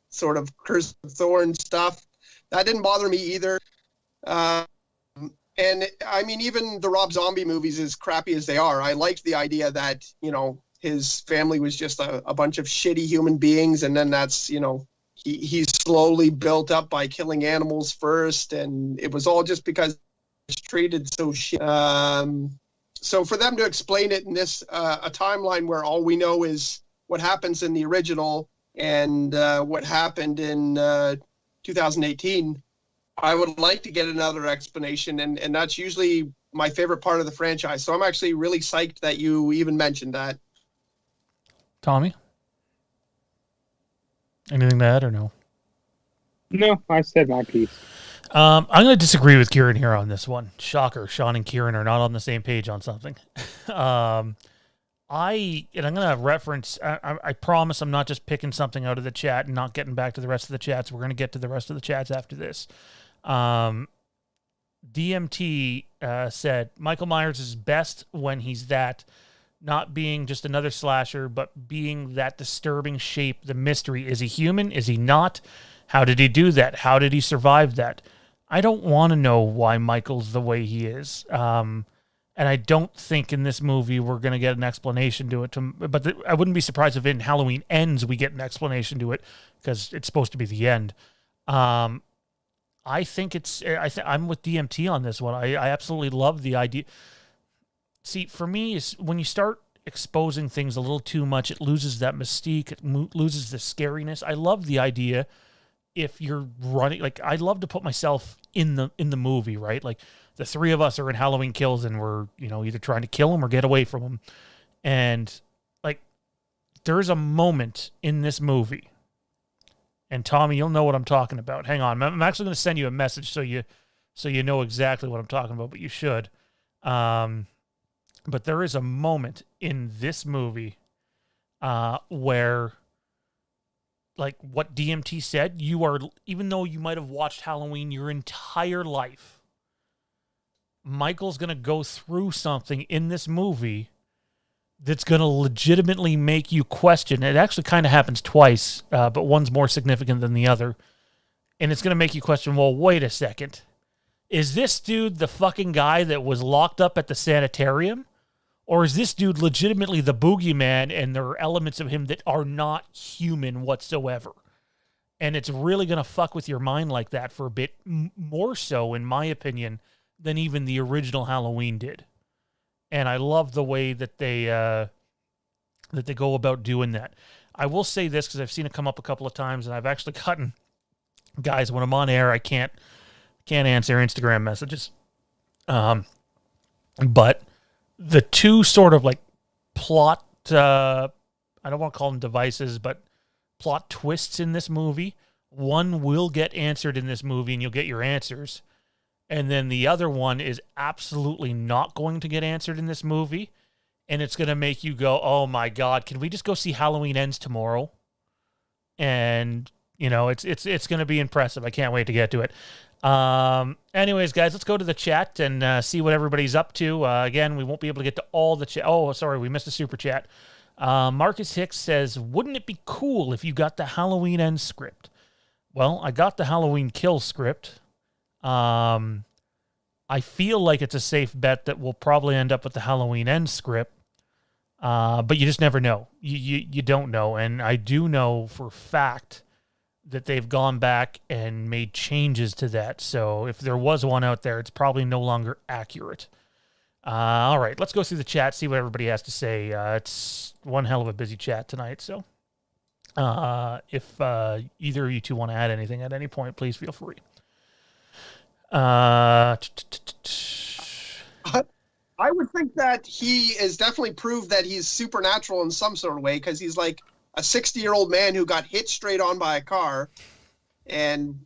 sort of Curse of Thorn stuff. That didn't bother me either. And I mean, even the Rob Zombie movies, as crappy as they are, I liked the idea that, his family was just a bunch of shitty human beings. And then that's, he's slowly built up by killing animals first. And it was all just because it's treated so shit. So for them to explain it in this, a timeline where all we know is what happens in the original and what happened in 2018, I would like to get another explanation, and that's usually my favorite part of the franchise. So I'm actually really psyched that you even mentioned that. Tommy? Anything to add or no? No, I said my piece. I'm going to disagree with Kieran here on this one. Shocker, Sean and Kieran are not on the same page on something. I'm going to reference, I promise I'm not just picking something out of the chat and not getting back to the rest of the chats. We're going to get to the rest of the chats after this. DMT said, Michael Myers is best when he's that, not being just another slasher, but being that disturbing shape, the mystery. Is he human? Is he not? How did he do that? How did he survive that? I don't want to know why Michael's the way he is. And I don't think in this movie we're going to get an explanation to it. But I wouldn't be surprised if in Halloween Ends we get an explanation to it, because it's supposed to be the end. I think I'm with DMT on this one. I absolutely love the idea. See, for me, is when you start exposing things a little too much, it loses that mystique. It loses the scariness. I love the idea. If you're running, like, I'd love to put myself in the movie, right? Like, the three of us are in Halloween Kills, and we're, either trying to kill him or get away from him. And, like, there's a moment in this movie, and Tommy, you'll know what I'm talking about. Hang on. I'm actually going to send you a message so you know exactly what I'm talking about, but you should. But there is a moment in this movie where, like what DMT said, you are, even though you might have watched Halloween your entire life, Michael's going to go through something in this movie that's going to legitimately make you question. It actually kind of happens twice, but one's more significant than the other. And it's going to make you question, well, wait a second. Is this dude the fucking guy that was locked up at the sanitarium? Or is this dude legitimately the boogeyman and there are elements of him that are not human whatsoever? And it's really going to fuck with your mind like that for a bit, more so, in my opinion, than even the original Halloween did. And I love the way that they go about doing that. I will say this, because I've seen it come up a couple of times, and I've actually gotten, guys, when I'm on air, I can't answer Instagram messages. But the two sort of like plot, I don't want to call them devices, but plot twists in this movie. One will get answered in this movie and you'll get your answers. And then the other one is absolutely not going to get answered in this movie. and it's going to make you go, oh my God, can we just go see Halloween Ends tomorrow? And, it's going to be impressive. I can't wait to get to it. Anyways, guys, let's go to the chat and see what everybody's up to. Again, we won't be able to get to all the chat. Oh, sorry, we missed a super chat. Marcus Hicks says, wouldn't it be cool if you got the Halloween Ends script? Well, I got the Halloween Kill script. I feel like it's a safe bet that we'll probably end up with the Halloween Ends script. But you just never know. You don't know. And I do know for a fact that they've gone back and made changes to that. So if there was one out there, it's probably no longer accurate. All right, let's go through the chat, see what everybody has to say. It's one hell of a busy chat tonight. So if either of you two want to add anything at any point, please feel free. I would think that he is definitely proved that he's supernatural in some sort of way, because he's like a 60-year-old man who got hit straight on by a car and,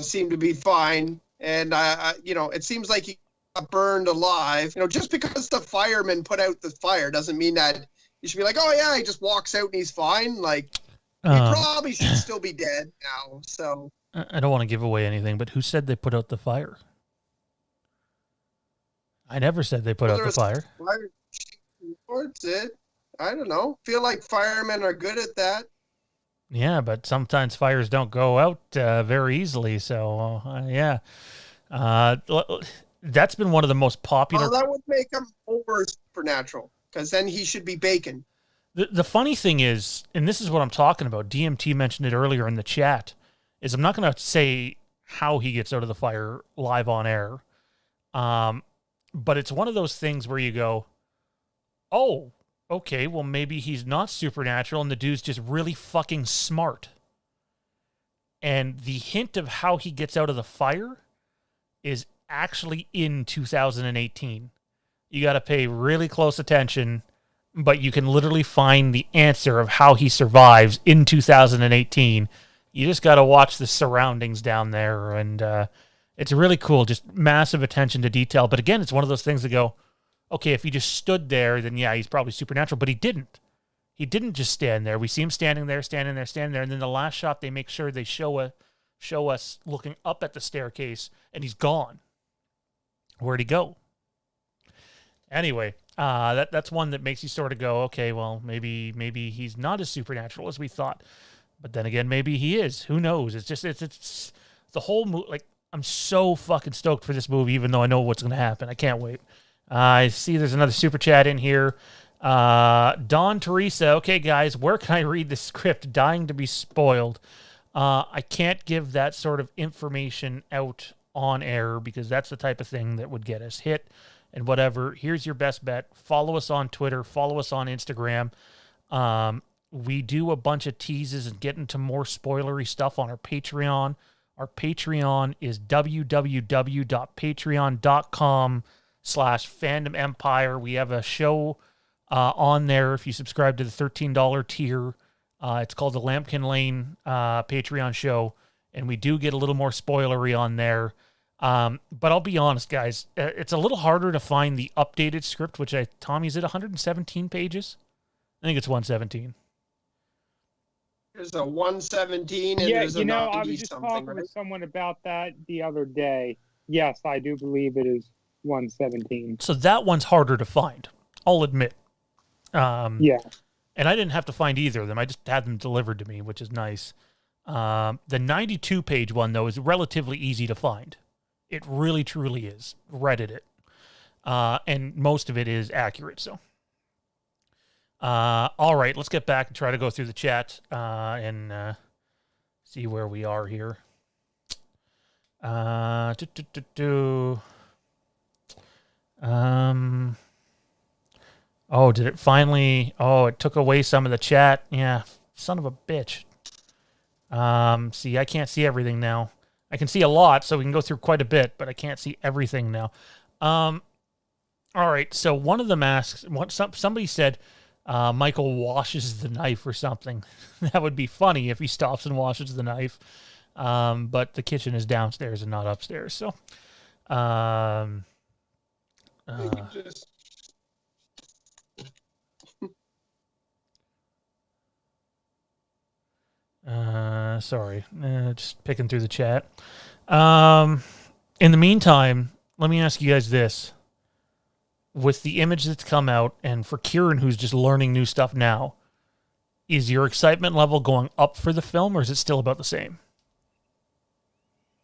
seemed to be fine. And, it seems like he got burned alive. Just because the fireman put out the fire doesn't mean that you should be like, oh, yeah, he just walks out and he's fine. Like, he probably should still be dead now. So I don't want to give away anything, but who said they put out the fire? I never said they put out the fire. Fire reports it. I don't know. Feel like firemen are good at that. Yeah, but sometimes fires don't go out very easily. So, yeah. That's been one of the most popular. Well, that would make him over supernatural, because then he should be bacon. The funny thing is, and this is what I'm talking about, DMT mentioned it earlier in the chat, is I'm not going to say how he gets out of the fire live on air. But it's one of those things where you go, oh, okay, well, maybe he's not supernatural and the dude's just really fucking smart. And the hint of how he gets out of the fire is actually in 2018. You got to pay really close attention, but you can literally find the answer of how he survives in 2018. You just got to watch the surroundings down there, and it's really cool, just massive attention to detail. But again, it's one of those things that go, okay, if he just stood there, then yeah, he's probably supernatural. But he didn't. He didn't just stand there. We see him standing there. And then the last shot, they make sure they show us looking up at the staircase, and he's gone. Where'd he go? Anyway, that's one that makes you sort of go, okay, well, maybe he's not as supernatural as we thought. But then again, maybe he is. Who knows? It's just it's the whole like. I'm so fucking stoked for this movie, even though I know what's going to happen. I can't wait. I see there's another super chat in here. Dawn Teresa. Okay, guys, where can I read the script? Dying to be spoiled. I can't give that sort of information out on air because that's the type of thing that would get us hit and whatever. Here's your best bet. Follow us on Twitter. Follow us on Instagram. We do a bunch of teases and get into more spoilery stuff on our Patreon. Our Patreon is www.patreon.com/FandomEmpire. We have a show on there if you subscribe to the $13 tier. It's called the Lampkin Lane Patreon show, and we do get a little more spoilery on there. But I'll be honest, guys, it's a little harder to find the updated script, which Tommy, is it 117 pages? I think it's 117. There's a 117 and there's a 90 I was just talking with someone about that the other day. Yes, I do believe it is 117. So that one's harder to find, I'll admit. Yeah. And I didn't have to find either of them. I just had them delivered to me, which is nice. The 92-page one, though, is relatively easy to find. It really, truly is. Reddit it. And most of it is accurate, so. All right, let's get back and try to go through the chat and see where we are here. Oh, did it finally? Oh, it took away some of the chat. Yeah, son of a bitch. See, I can't see everything now. I can see a lot, so we can go through quite a bit, but I can't see everything now. All right, so one of them asks, somebody said, Michael washes the knife or something. That would be funny if he stops and washes the knife. But the kitchen is downstairs and not upstairs. So, Sorry. Just picking through the chat. In the meantime, let me ask you guys this. With the image that's come out, and for Kieran, who's just learning new stuff now, is your excitement level going up for the film, or is it still about the same?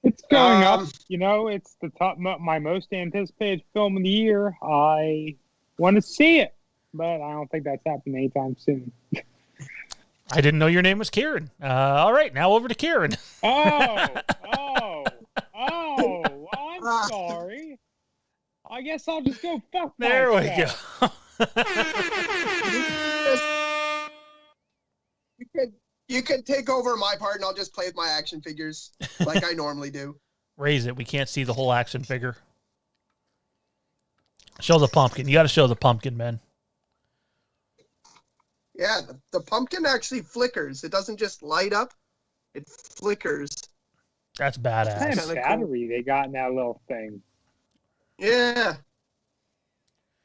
It's going up. It's the top, my most anticipated film of the year. I want to see it, but I don't think that's happening anytime soon. I didn't know your name was Kieran. All right, now over to Kieran. Oh, I'm sorry. I guess I'll just go fuck there myself. We go. You could take over my part, and I'll just play with my action figures like I normally do. Raise it. We can't see the whole action figure. Show the pumpkin. You got to show the pumpkin, man. Yeah, the pumpkin actually flickers. It doesn't just light up. It flickers. That's badass. What kind of battery they got in that little thing? Yeah.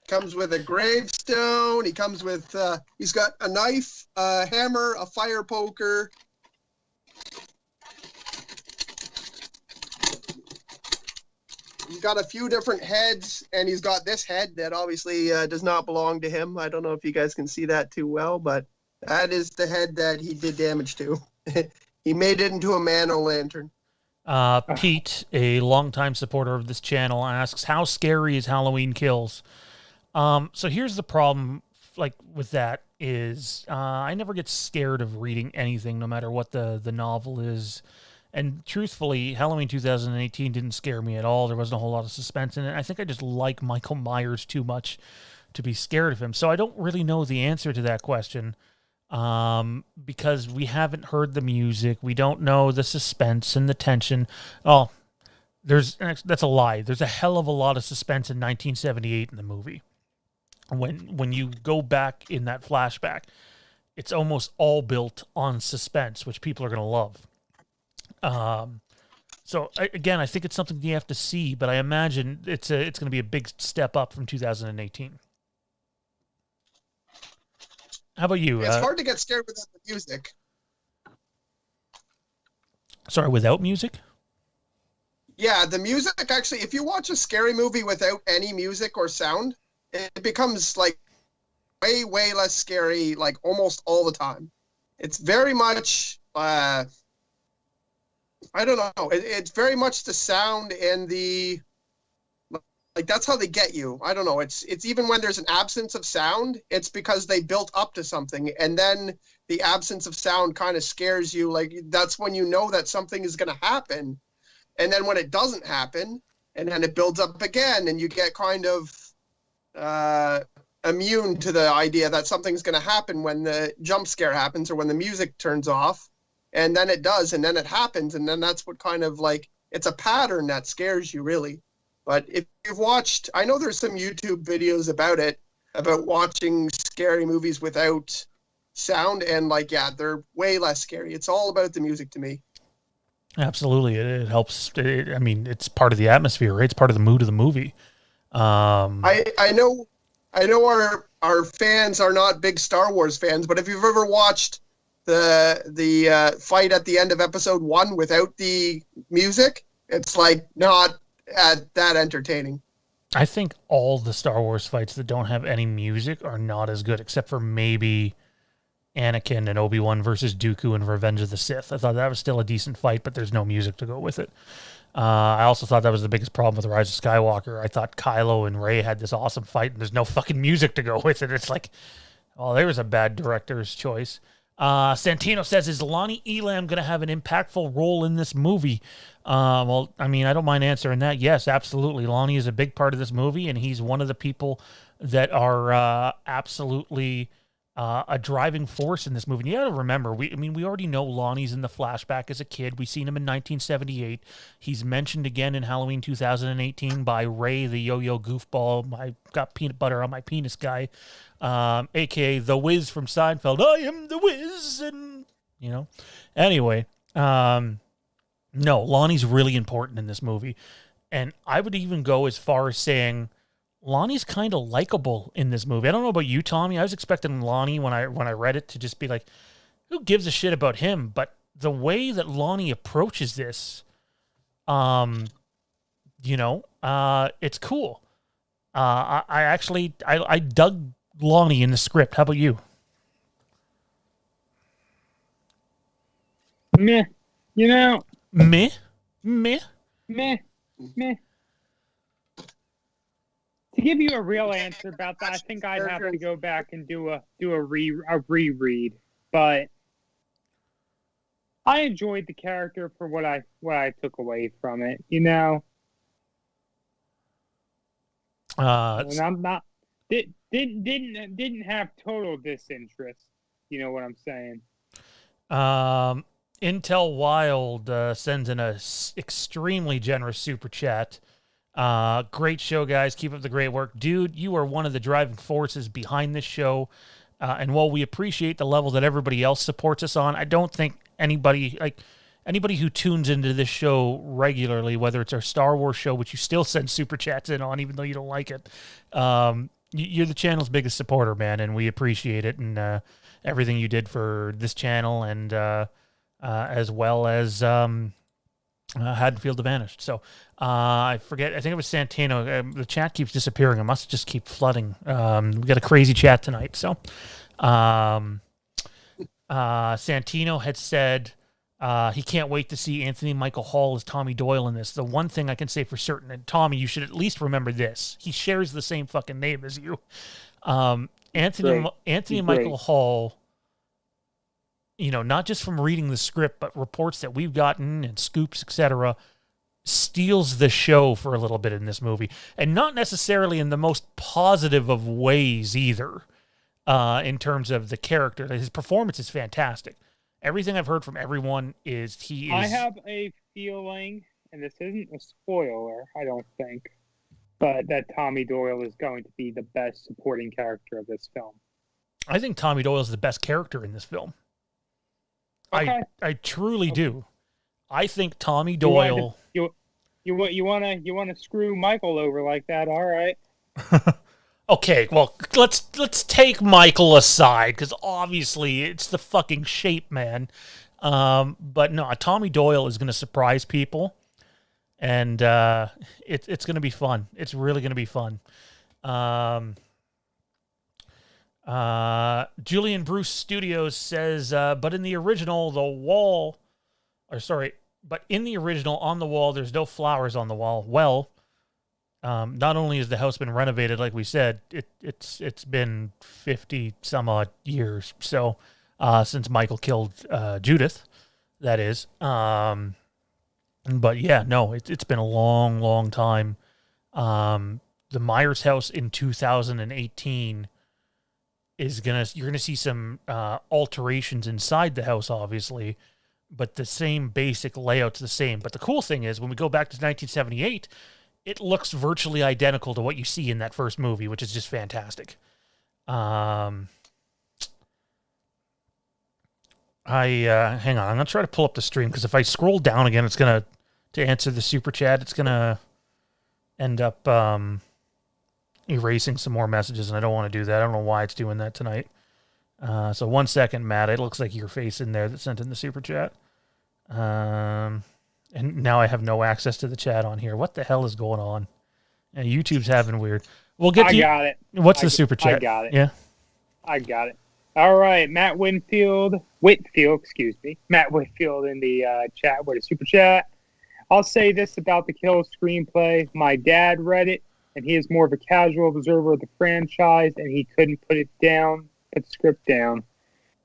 Comes with a gravestone. He comes with, he's got a knife, a hammer, a fire poker. He's got a few different heads, and he's got this head that obviously does not belong to him. I don't know if you guys can see that too well, but that is the head that he did damage to. He made it into a man-o'-lantern. Pete, a longtime supporter of this channel, asks, how scary is Halloween Kills? So here's the problem, like, with that is I never get scared of reading anything, no matter what the novel is. And truthfully, Halloween 2018 didn't scare me at all. There wasn't a whole lot of suspense in it. I think I just like Michael Myers too much to be scared of him. So I don't really know the answer to that question because we haven't heard the music. We don't know the suspense and the tension. Oh, that's a lie. There's a hell of a lot of suspense in 1978 in the movie. When you go back in that flashback, it's almost all built on suspense, which people are going to love. So again, I think it's something you have to see, but I imagine it's going to be a big step up from 2018. How about you? It's hard to get scared without the music. Sorry, without music? Yeah, the music actually, if you watch a scary movie without any music or sound, it becomes like way, way less scary, like almost all the time. It's very much, I don't know. It's very much the sound and the, like, that's how they get you. I don't know. It's even when there's an absence of sound, it's because they built up to something. And then the absence of sound kind of scares you. Like, that's when you know that something is going to happen. And then when it doesn't happen, and then it builds up again, and you get kind of immune to the idea that something's going to happen when the jump scare happens or when the music turns off. And then it does, and then it happens, and then that's what kind of, like, it's a pattern that scares you, really. But if you've watched, I know there's some YouTube videos about it, about watching scary movies without sound, and, like, yeah, they're way less scary. It's all about the music to me. Absolutely. It helps. I mean, it's part of the atmosphere, right? It's part of the mood of the movie. I know our fans are not big Star Wars fans, but if you've ever watched the fight at the end of episode 1 without the music, it's like not that entertaining. I think all the Star Wars fights that don't have any music are not as good, except for maybe Anakin and Obi-Wan versus Dooku in Revenge of the Sith. I thought that was still a decent fight, but there's no music to go with it. I also thought that was the biggest problem with The Rise of Skywalker. I thought Kylo and Rey had this awesome fight, and there's no fucking music to go with it. It's like, oh, there was a bad director's choice. Santino says, is Lonnie Elam going to have an impactful role in this movie? Well, I mean, I don't mind answering that. Yes, absolutely. Lonnie is a big part of this movie, and he's one of the people that are absolutely a driving force in this movie. And you got to remember, we already know Lonnie's in the flashback as a kid. We've seen him in 1978. He's mentioned again in Halloween 2018 by Ray, the yo-yo goofball, I got peanut butter on my penis guy, a.k.a. the Wiz from Seinfeld. I am the Wiz, and, you know. Anyway, no, Lonnie's really important in this movie. And I would even go as far as saying Lonnie's kind of likable in this movie. I don't know about you, Tommy. I was expecting Lonnie when I read it to just be like, who gives a shit about him? But the way that Lonnie approaches this, it's cool. I dug Lonnie in the script. How about you? Meh. You know. Meh. Meh. To give you a real answer about that, I think I'd have to go back and do a reread. But I enjoyed the character for what I took away from it. You know. And I'm not didn't have total disinterest. You know what I'm saying? Intel Wild sends in a extremely generous super chat. Great show, guys. Keep up the great work. Dude, you are one of the driving forces behind this show. And while we appreciate the level that everybody else supports us on, I don't think anybody who tunes into this show regularly, whether it's our Star Wars show, which you still send super chats in on, even though you don't like it, you're the channel's biggest supporter, man, and we appreciate it and everything you did for this channel and as well as Haddonfield the Vanished. So I forget. I think it was Santino. The chat keeps disappearing. It must just keep flooding. We got a crazy chat tonight. So Santino had said he can't wait to see Anthony Michael Hall as Tommy Doyle in this. The one thing I can say for certain, and Tommy, you should at least remember this. He shares the same fucking name as you. Anthony Michael Hall, not just from reading the script, but reports that we've gotten and scoops, etc., steals the show for a little bit in this movie. And not necessarily in the most positive of ways either, in terms of the character. His performance is fantastic. Everything I've heard from everyone is he is... I have a feeling, and this isn't a spoiler, I don't think, but that Tommy Doyle is going to be the best supporting character of this film. I think Tommy Doyle is the best character in this film. Okay. I truly do. I think Tommy Doyle... You want to screw Michael over like that, all right. Okay, well, let's take Michael aside, because obviously it's the fucking shape man. But no, Tommy Doyle is going to surprise people, and it's going to be fun. It's really going to be fun. Julian Bruce Studios says, but in the original, on the wall, there's no flowers on the wall. Well, not only has the house been renovated, like we said, it's been 50 some odd years. So, since Michael killed Judith, that is. But yeah, no, it's been a long, long time. The Myers house in 2018 you're gonna see some alterations inside the house, obviously, but the same basic layout's the same. But the cool thing is, when we go back to 1978, it looks virtually identical to what you see in that first movie, which is just fantastic. Hang on, I'm gonna try to pull up the stream, because if I scroll down again, it's gonna, to answer the super chat, it's gonna end up erasing some more messages, and I don't want to do that. I don't know why it's doing that tonight. So 1 second, Matt. It looks like your face in there that sent in the super chat. And now I have no access to the chat on here. What the hell is going on? YouTube's having weird. We'll get to you. I got it. What's the super chat? I got it. Yeah. I got it. All right, Matt Whitfield, excuse me. Matt Whitfield in the chat with a super chat. I'll say this about the Kill screenplay. My dad read it, and he is more of a casual observer of the franchise, and he couldn't put the script down.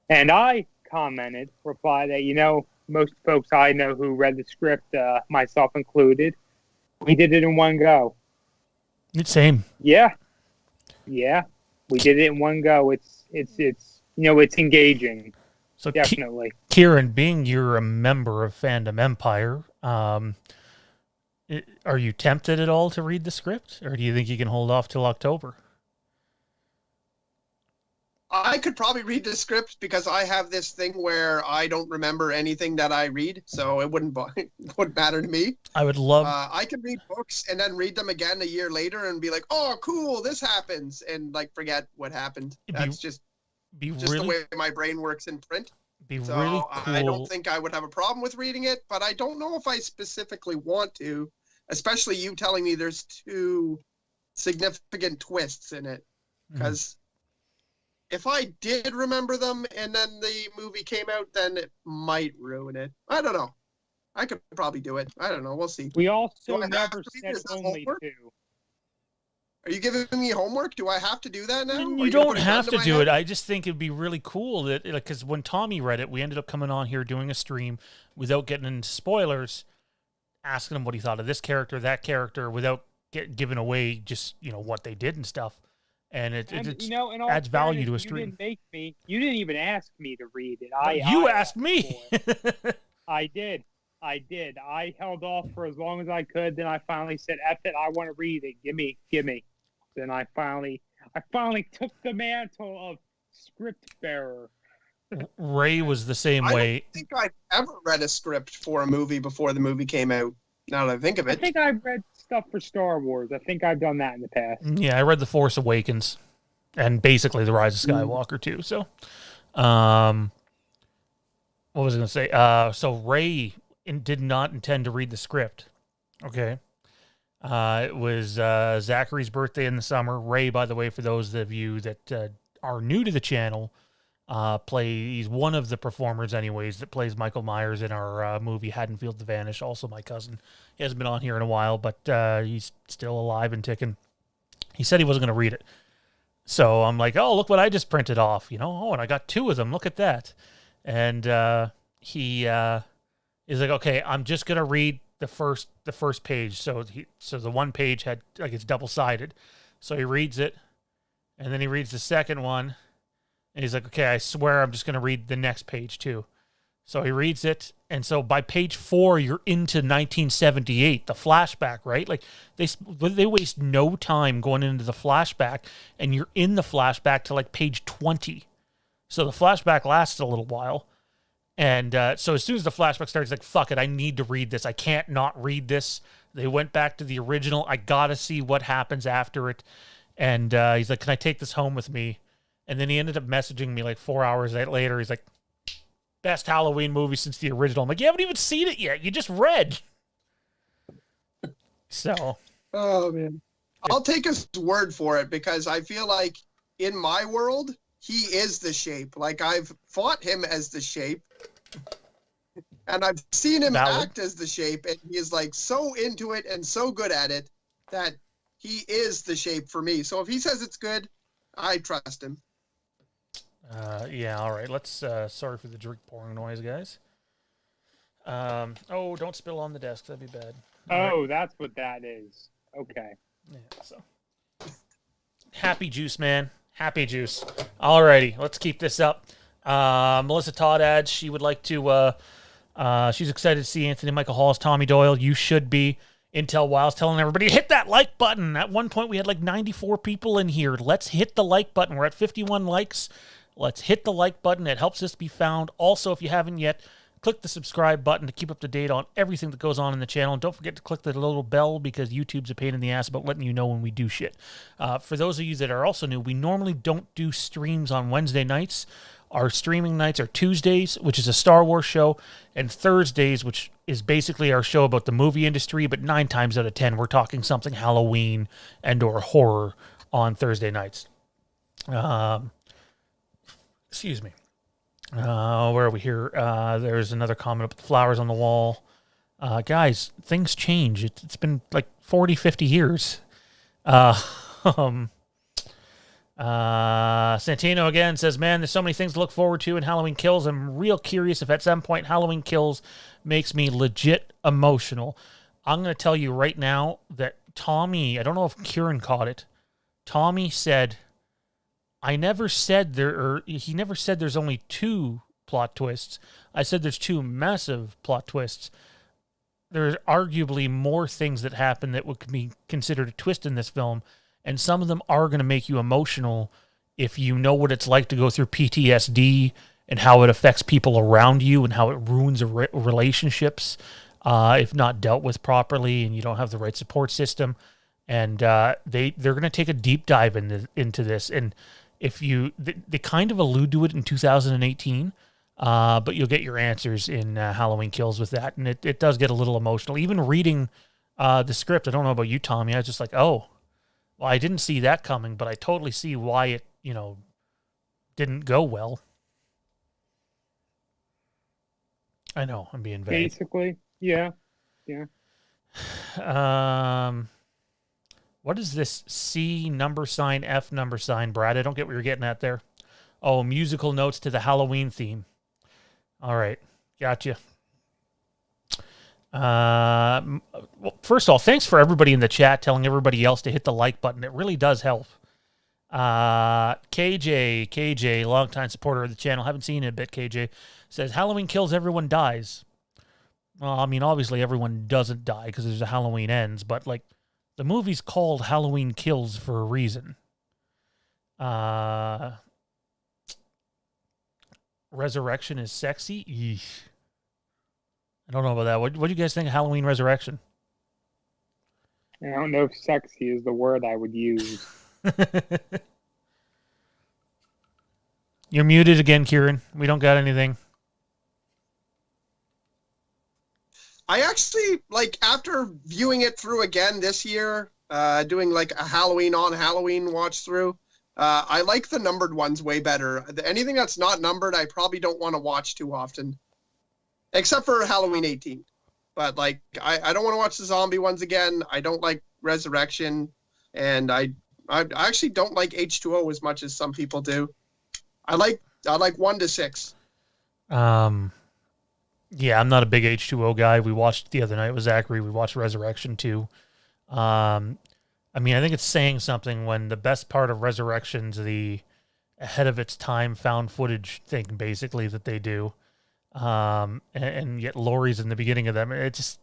And I replied that, most folks I know who read the script, myself included, we did it in one go. Same. Yeah, we did it in one go. It's engaging. So definitely, Kieran, being you're a member of Fandom Empire, are you tempted at all to read the script, or do you think you can hold off till October? I could probably read the script, because I have this thing where I don't remember anything that I read, so it wouldn't matter to me. I would love... I could read books and then read them again a year later and be like, oh, cool, this happens, and forget what happened. That's just the way my brain works in print. Be So really cool. I don't think I would have a problem with reading it, but I don't know if I specifically want to, especially you telling me there's 2 significant twists in it. Because if I did remember them and then the movie came out, then it might ruin it. I don't know. I could probably do it. I don't know. We'll see. We also Do I have never to read said it? Is that only homework? 2. Are you giving me homework? Do I have to do that now? Are You gonna don't put a gun have to my do head? it. I just think it'd be really cool that, because when Tommy read it, we ended up coming on here doing a stream without getting into spoilers, asking him what he thought of this character, that character, without giving away just what they did and stuff. And it in all adds value fairness, to a stream. You didn't even ask me to read it. You I asked me. I did. I held off for as long as I could. Then I finally said, "F it, I want to read it. Give me." Then I finally took the mantle of script bearer. Ray was the same I way. don't think I've ever read a script for a movie before the movie came out. Now that I think of I it. think I've read stuff for Star Wars. I think I've done that in the past. Yeah, I read The Force Awakens and basically The Rise of Skywalker too. So, what was I going to say? So Ray did not intend to read the script. Okay. It was Zachary's birthday in the summer. Ray, by the way, for those of you that are new to the channel, he's one of the performers anyways that plays Michael Myers in our movie Haddonfield the Vanish. Also my cousin. He hasn't been on here in a while, but he's still alive and ticking. He said he wasn't going to read it. So I'm like, oh, look what I just printed off. Oh, and I got 2 of them. Look at that. And he is like, okay, I'm just going to read the first page. So the one page had, like, it's double-sided. So he reads it, and then he reads the second one, and he's like, okay, I swear I'm just going to read the next page too. So he reads it, and so by page 4, you're into 1978, the flashback, right? Like, they waste no time going into the flashback, and you're in the flashback to, like, page 20. So the flashback lasts a little while. And so as soon as the flashback starts, he's like, fuck it, I need to read this. I can't not read this. They went back to the original. I got to see what happens after it. And he's like, can I take this home with me? And then he ended up messaging me like 4 hours later. He's like, best Halloween movie since the original. I'm like, you haven't even seen it yet. You just read. So. Oh, man. I'll take his word for it because I feel like in my world, he is the Shape. Like, I've fought him as the Shape. And I've seen him act as the Shape, and he is like so into it and so good at it that he is the Shape for me. So if he says it's good, I trust him. Yeah, all right. Let's sorry for the drink pouring noise, guys. Oh, don't spill on the desk. That'd be bad. Oh, right. That's what that is. Okay. Yeah, so happy juice, man. Happy juice. Alrighty, let's keep this up. Melissa Todd adds she would like to she's excited to see Anthony Michael Hall as Tommy Doyle. You should be. Intel Wiles telling everybody, hit that like button. At one point, we had like 94 people in here. Let's hit the like button. We're at 51 likes. Let's hit the like button. It helps us be found. Also, if you haven't yet, click the subscribe button to keep up to date on everything that goes on in the channel. And don't forget to click the little bell because YouTube's a pain in the ass about letting you know when we do shit. For those of you that are also new, we normally don't do streams on Wednesday nights. Our streaming nights are Tuesdays, which is a Star Wars show, and Thursdays, which is basically our show about the movie industry, but 9 times out of 10, we're talking something Halloween and or horror on Thursday nights. Excuse me. Where are we here? There's another comment about the flowers on the wall. Guys, things change. It's been like 40, 50 years. Santino again says, man, there's so many things to look forward to in Halloween Kills. I'm real curious if at some point Halloween Kills makes me legit emotional. I'm going to tell you right now that Tommy, I don't know if Kieran caught it. Tommy said, he never said there's only 2 plot twists. I said there's 2 massive plot twists. There's arguably more things that happen that would be considered a twist in this film. And some of them are going to make you emotional if you know what it's like to go through PTSD and how it affects people around you and how it ruins relationships if not dealt with properly and you don't have the right support system. And they're going to take a deep dive into this. And if they kind of allude to it in 2018, But you'll get your answers in Halloween Kills with that. And it does get a little emotional. Even reading the script, I don't know about you, Tommy, I was just like, oh, well, I didn't see that coming, but I totally see why it, didn't go well. I know, I'm being vague. Basically, yeah. What is this C $ F $, Brad? I don't get what you're getting at there. Oh, musical notes to the Halloween theme. All right, gotcha. Well, first of all, thanks for everybody in the chat telling everybody else to hit the like button. It really does help. KJ, longtime supporter of the channel, haven't seen it a bit, KJ, says, Halloween Kills, everyone dies. Well, I mean, obviously everyone doesn't die because there's a Halloween Ends, but, like, the movie's called Halloween Kills for a reason. Resurrection is sexy? Eesh. I don't know about that. What do you guys think of Halloween Resurrection? I don't know if sexy is the word I would use. You're muted again, Kieran. We don't got anything. I actually, like, after viewing it through again this year, doing like a Halloween on Halloween watch through, I like the numbered ones way better. Anything that's not numbered, I probably don't want to watch too often, except for Halloween 18. But like, I don't want to watch the zombie ones again. I don't like Resurrection, and I actually don't like H2O as much as some people do. I like 1 to 6. Yeah, I'm not a big H2O guy. We watched the other night with Zachary. We watched Resurrection too. I mean, I think it's saying something when the best part of Resurrection's the ahead of its time found footage thing, basically, that they do. And yet Laurie's in the beginning of them. It just,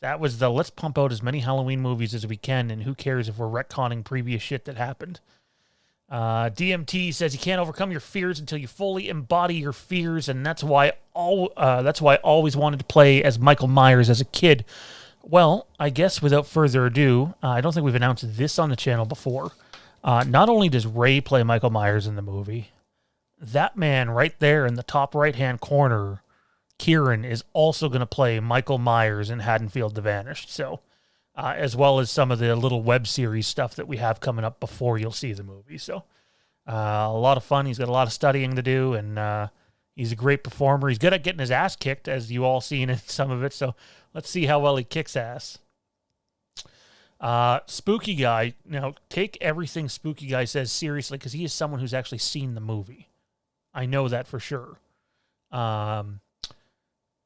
that was the let's pump out as many Halloween movies as we can, and who cares if we're retconning previous shit that happened. DMT says you can't overcome your fears until you fully embody your fears, and that's why I always wanted to play as Michael Myers as a kid. Well, I guess without further ado, I don't think we've announced this on the channel before. Not only does Ray play Michael Myers in the movie, that man right there in the top right-hand corner, Kieran, is also going to play Michael Myers in Haddonfield the Vanished. So, as well as some of the little web series stuff that we have coming up before you'll see the movie. So, a lot of fun. He's got a lot of studying to do, and he's a great performer. He's good at getting his ass kicked, as you all seen in some of it. So, let's see how well he kicks ass. Spooky Guy. Now, take everything Spooky Guy says seriously, because he is someone who's actually seen the movie. I know that for sure. Or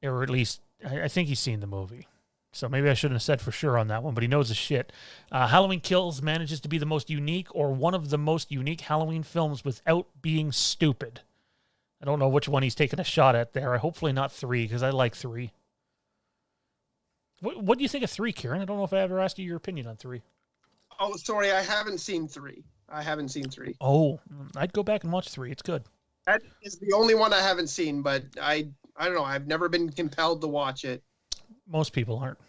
at least, I think he's seen the movie. So maybe I shouldn't have said for sure on that one, but he knows the shit. Halloween Kills manages to be the most unique or one of the most unique Halloween films without being stupid. I don't know which one he's taking a shot at there. Hopefully not 3, because I like 3. What do you think of 3, Kieran? I don't know if I ever asked you your opinion on 3. Oh, sorry, I haven't seen 3. Oh, I'd go back and watch 3. It's good. That is the only one I haven't seen, but I don't know. I've never been compelled to watch it. Most people aren't.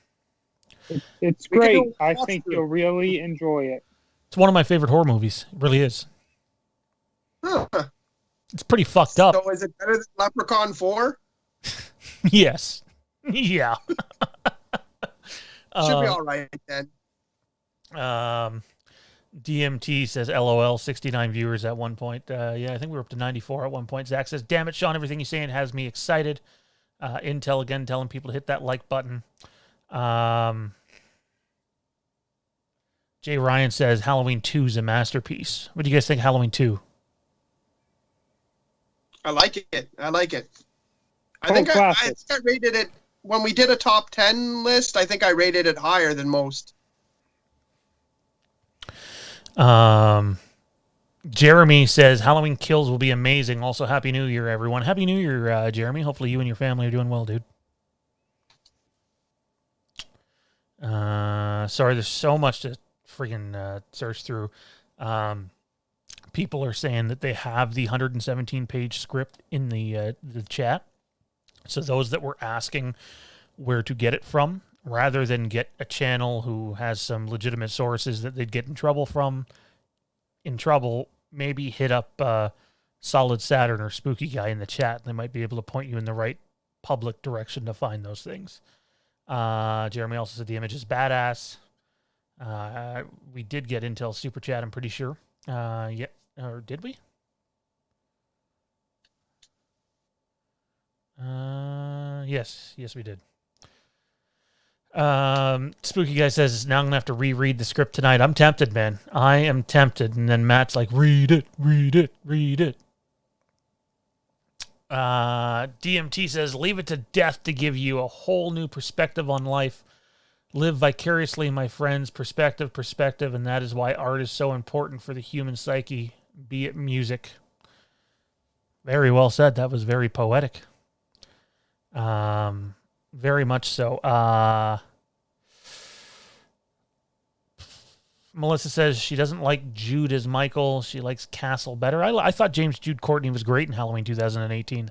It's great. I think you'll really enjoy it. It's one of my favorite horror movies. It really is. Huh. It's pretty fucked up. So is it better than Leprechaun 4? Yes. Yeah. Should be all right then. DMT says, LOL, 69 viewers at one point. Yeah, I think we were up to 94 at one point. Zach says, damn it, Sean, everything you're saying has me excited. Intel again telling people to hit that like button. Jay Ryan says Halloween 2 is a masterpiece. What do you guys think of Halloween 2? I like it. I think I rated it when we did a top 10 list. I think I rated it higher than most. Jeremy says Halloween Kills will be amazing. Also, Happy New Year, everyone. Happy New Year, Jeremy. Hopefully you and your family are doing well, dude. Sorry, there's so much to freaking search through. People are saying that they have the 117-page script in the chat. So those that were asking where to get it from, rather than get a channel who has some legitimate sources that they'd get in trouble, maybe hit up Solid Saturn or Spooky Guy in the chat. They might be able to point you in the right public direction to find those things. Jeremy also said the image is badass. We did get Intel Super Chat, I'm pretty sure. Yeah, or did we? Yes, we did. Spooky Guy says, now I'm going to have to reread the script tonight. I'm tempted, man. I am tempted. And then Matt's like, read it. DMT says, leave it to death to give you a whole new perspective on life. Live vicariously, my friends. Perspective. And that is why art is so important for the human psyche, be it music. Very well said. That was very poetic. Very much so. Melissa says she doesn't like Jude as Michael. She likes Castle better. I thought James Jude Courtney was great in Halloween 2018.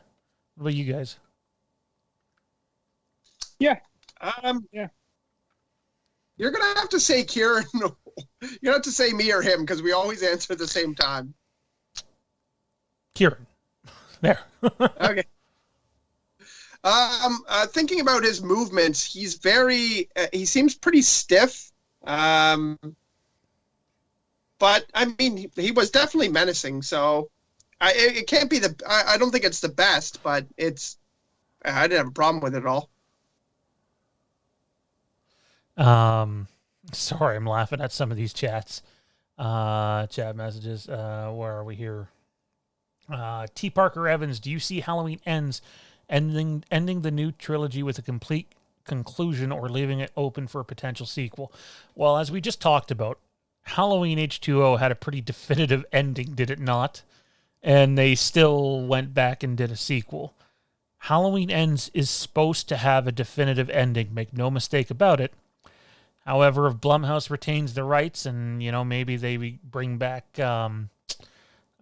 What about you guys? Yeah. Yeah. You're going to have to say Kieran. You're going to have to say me or him because we always answer at the same time. Kieran. There. Okay. Thinking about his movements, he's he seems pretty stiff. But I mean, he was definitely menacing. So it can't be I don't think it's the best, but I didn't have a problem with it at all. Sorry, I'm laughing at some of these chats. Chat messages. Where are we here? T. Parker Evans, do you see Halloween Ends ending the new trilogy with a complete conclusion or leaving it open for a potential sequel? Well, as we just talked about, Halloween H2O had a pretty definitive ending, did it not? And they still went back and did a sequel. Halloween Ends is supposed to have a definitive ending, make no mistake about it. However, if Blumhouse retains the rights and, maybe they bring back Andy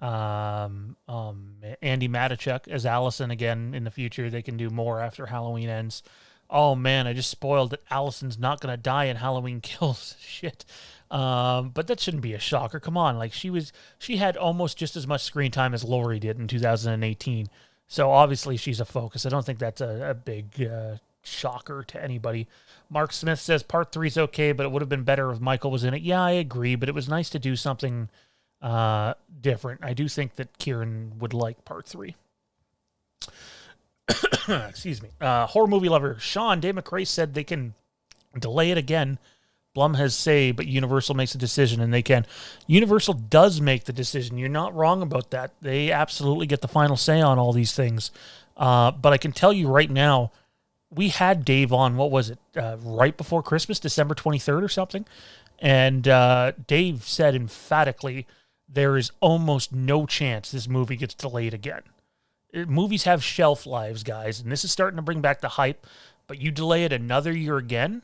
Matichuk as Allison again in the future, they can do more after Halloween Ends. Oh man, I just spoiled that Allison's not going to die in Halloween Kills. Shit. But that shouldn't be a shocker. Come on. Like she had almost just as much screen time as Laurie did in 2018. So obviously she's a focus. I don't think that's a big shocker to anybody. Mark Smith says part 3 is okay, but it would have been better if Michael was in it. Yeah, I agree, but it was nice to do something different. I do think that Kieran would like part 3. Excuse me. Horror movie lover Sean Dave McRae said they can delay it again. Blum has say, but Universal makes a decision, and they can. Universal does make the decision. You're not wrong about that. They absolutely get the final say on all these things. But I can tell you right now, we had Dave on, what was it, right before Christmas, December 23rd or something? And Dave said emphatically, there is almost no chance this movie gets delayed again. Movies have shelf lives, guys, and this is starting to bring back the hype, but you delay it another year again?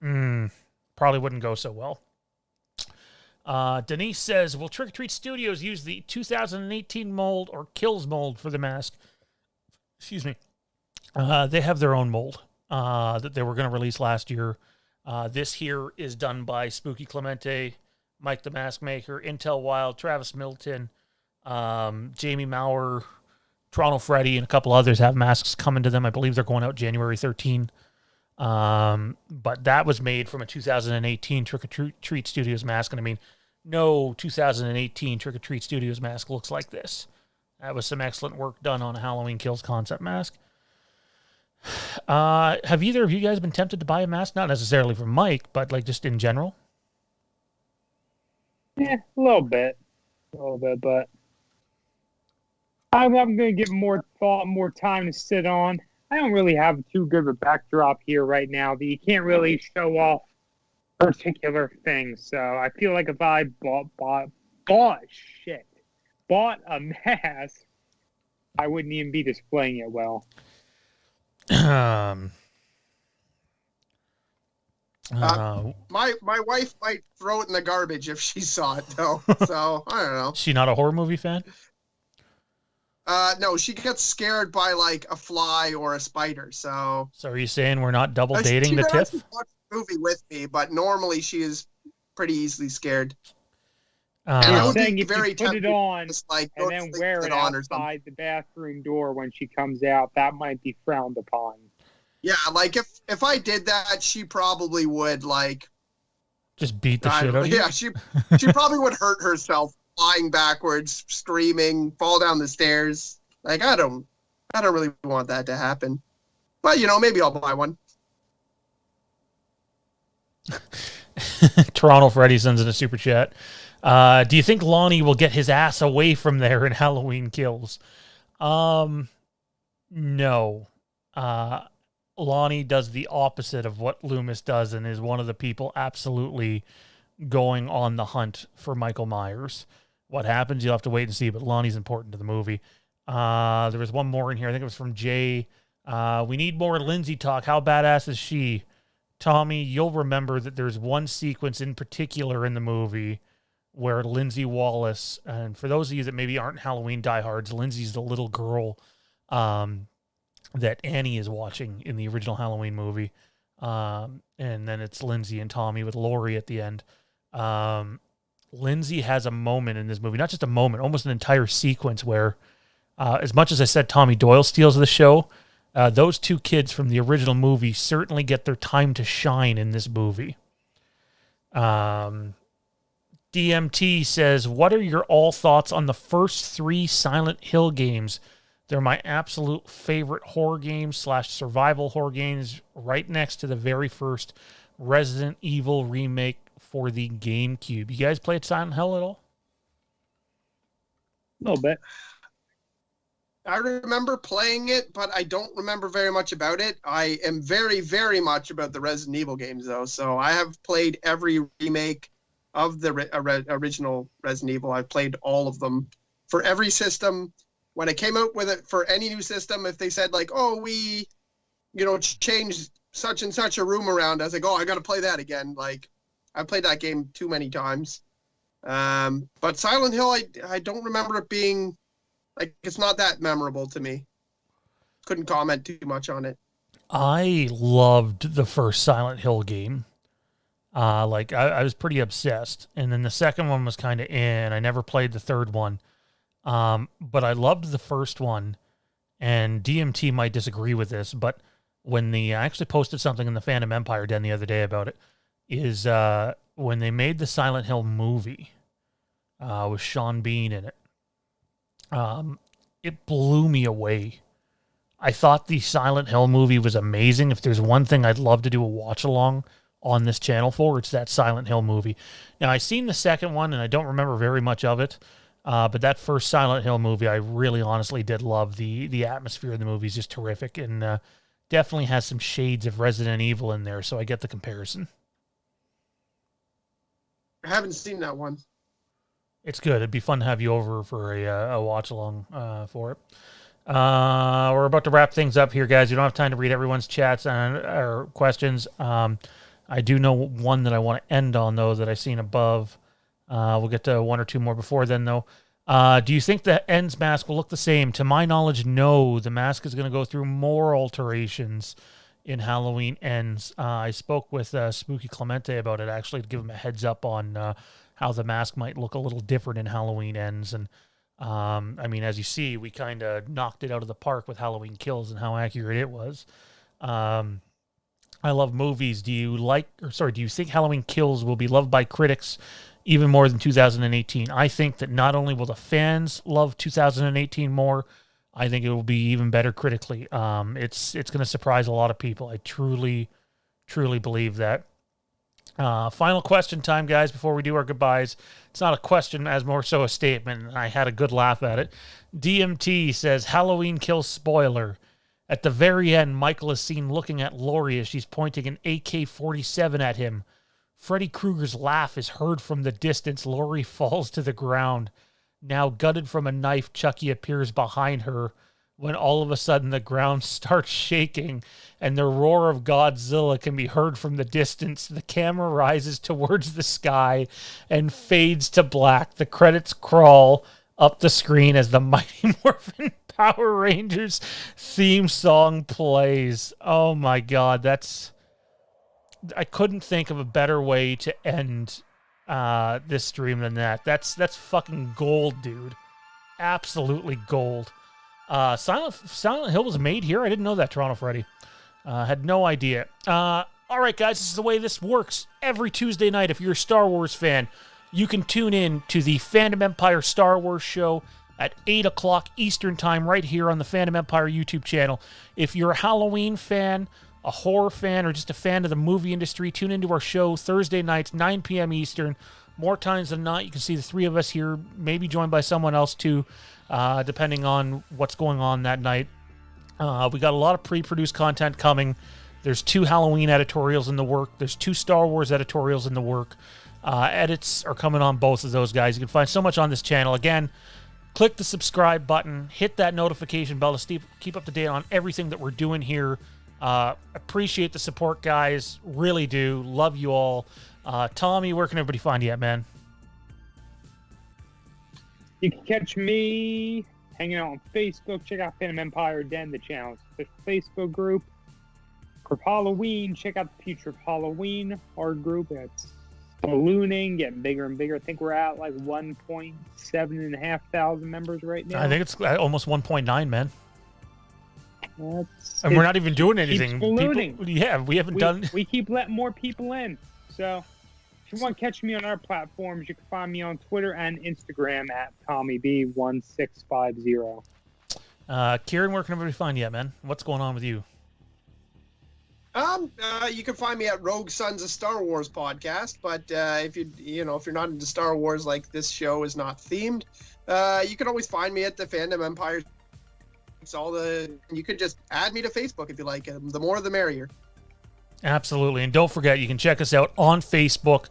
Probably wouldn't go so well. Denise says, will Trick or Treat Studios use the 2018 mold or Kills mold for the mask? Excuse me. They have their own mold that they were going to release last year. This here is done by Spooky Clemente, Mike the Mask Maker, Intel Wild, Travis Middleton, Jamie Maurer, Toronto Freddy, and a couple others have masks coming to them. I believe they're going out January 13. But that was made from a 2018 Trick or Treat Studios mask. And I mean, no 2018 Trick or Treat Studios mask looks like this. That was some excellent work done on a Halloween Kills concept mask. Have either of you guys been tempted to buy a mask? Not necessarily from Mike, but like just in general? Yeah, a little bit, but I'm going to give more thought, more time to sit on. I don't really have too good of a backdrop here right now that you can't really show off particular things. So I feel like if I bought a mask, I wouldn't even be displaying it well. My wife might throw it in the garbage if she saw it, though. So I don't know. She not a horror movie fan? No, she gets scared by like a fly or a spider. So are you saying we're not double dating the TIFF? TIFF? Watch the movie with me, but normally she is pretty easily scared. And I I'm would saying be if you very put it tempted on to just, like, and go to then sleep wear with it on or something. outside the bathroom door when she comes out, that might be frowned upon. Yeah, like if I did that, she probably would like Just beat the shit out of you? Yeah, she probably would hurt herself flying backwards, screaming, fall down the stairs. Like I don't really want that to happen. But maybe I'll buy one. Toronto Freddy sends in a super chat. Do you think Lonnie will get his ass away from there in Halloween Kills? No. Lonnie does the opposite of what Loomis does and is one of the people absolutely going on the hunt for Michael Myers. What happens, you'll have to wait and see, but Lonnie's important to the movie. There was one more in here. I think it was from Jay. We need more Lindsay talk. How badass is she? Tommy, you'll remember that there's one sequence in particular in the movie where Lindsay Wallace, and for those of you that maybe aren't Halloween diehards, Lindsay's the little girl that Annie is watching in the original Halloween movie. And then it's Lindsay and Tommy with Laurie at the end. Lindsay has a moment in this movie, not just a moment, almost an entire sequence where, as much as I said Tommy Doyle steals the show, those two kids from the original movie certainly get their time to shine in this movie. DMT says, what are your all thoughts on the first 3 Silent Hill games? They're my absolute favorite horror games / survival horror games, right next to the very first Resident Evil remake for the GameCube. You guys played Silent Hill at all? A little bit. I remember playing it, but I don't remember very much about it. I am very, very much about the Resident Evil games, though. So I have played every remake of the original Resident Evil. I've played all of them for every system. When I came out with it for any new system, if they said like, oh, we, changed such and such a room around, I was like, oh, I got to play that again. Like, I played that game too many times. But Silent Hill, I don't remember it being, like, it's not that memorable to me. Couldn't comment too much on it. I loved the first Silent Hill game. I was pretty obsessed. And then the second one was kind of in. I never played the third one. But I loved the first one, and DMT might disagree with this, but I actually posted something in the Fandom Empire Den the other day about it, is when they made the Silent Hill movie with Sean Bean in it, it blew me away. I thought the Silent Hill movie was amazing. If there's one thing I'd love to do a watch-along on this channel for, it's that Silent Hill movie. Now, I've seen the second one, and I don't remember very much of it. But that first Silent Hill movie, I really honestly did love. The atmosphere of the movie is just terrific, and definitely has some shades of Resident Evil in there, so I get the comparison. I haven't seen that one. It's good. It'd be fun to have you over for a watch-along for it. We're about to wrap things up here, guys. You don't have time to read everyone's chats or questions. I do know one that I want to end on, though, that I've seen above. We'll get to one or two more before then, though. Do you think the Ends mask will look the same? To my knowledge, no. The mask is going to go through more alterations in Halloween Ends. I spoke with Spooky Clemente about it, actually, to give him a heads up on how the mask might look a little different in Halloween Ends. And, as you see, we kind of knocked it out of the park with Halloween Kills and how accurate it was. I love movies. Do you think Halloween Kills will be loved by critics even more than 2018? I think that not only will the fans love 2018 more, I think it will be even better critically. It's going to surprise a lot of people. I truly, truly believe that. Final question time, guys, before we do our goodbyes. It's not a question, as more so a statement. I had a good laugh at it. DMT says, Halloween Kills spoiler. At the very end, Michael is seen looking at Laurie as she's pointing an AK-47 at him. Freddy Krueger's laugh is heard from the distance. Laurie falls to the ground. Now gutted from a knife, Chucky appears behind her when all of a sudden the ground starts shaking and the roar of Godzilla can be heard from the distance. The camera rises towards the sky and fades to black. The credits crawl up the screen as the Mighty Morphin Power Rangers theme song plays. Oh my God, I couldn't think of a better way to end this stream than that. That's fucking gold, dude. Absolutely gold. Silent Hill was made here. I didn't know that, Toronto Freddy. Had no idea. All right, guys, this is the way this works. Every Tuesday night, if you're a Star Wars fan, you can tune in to the Fandom Empire Star Wars show at 8 o'clock Eastern Time right here on the Fandom Empire YouTube channel. If you're a Halloween fan, a horror fan, or just a fan of the movie industry, tune into our show Thursday nights, 9 p.m. Eastern. More times than not, you can see the three of us here, maybe joined by someone else too, depending on what's going on that night. We got a lot of pre-produced content coming. There's 2 Halloween editorials in the work. There's 2 Star Wars editorials in the work. Edits are coming on both of those guys. You can find so much on this channel. Again, click the subscribe button. Hit that notification bell to keep up to date on everything that we're doing here. Appreciate the support, guys. Really do. Love you all. Tommy, where can everybody find you at, man? You can catch me hanging out on Facebook. Check out Fandom Empire Den, the channel's official Facebook group. For Halloween, check out the Future of Halloween, our group. It's ballooning, getting bigger and bigger. I think we're at like 1.7 thousand members right now. I think it's almost 1.9, man. And we're not even doing anything. We haven't done. We keep letting more people in. So if you want to catch me on our platforms, you can find me on Twitter and Instagram at TommyB1650. Kieran, where can everybody find you at, man? What's going on with you? You can find me at Rogue Sons of Star Wars podcast, but if you're not into Star Wars, like this show is not themed, you can always find me at the Fandom Empire. You could just add me to Facebook if you like. The more the merrier. Absolutely. And don't forget, you can check us out on Facebook.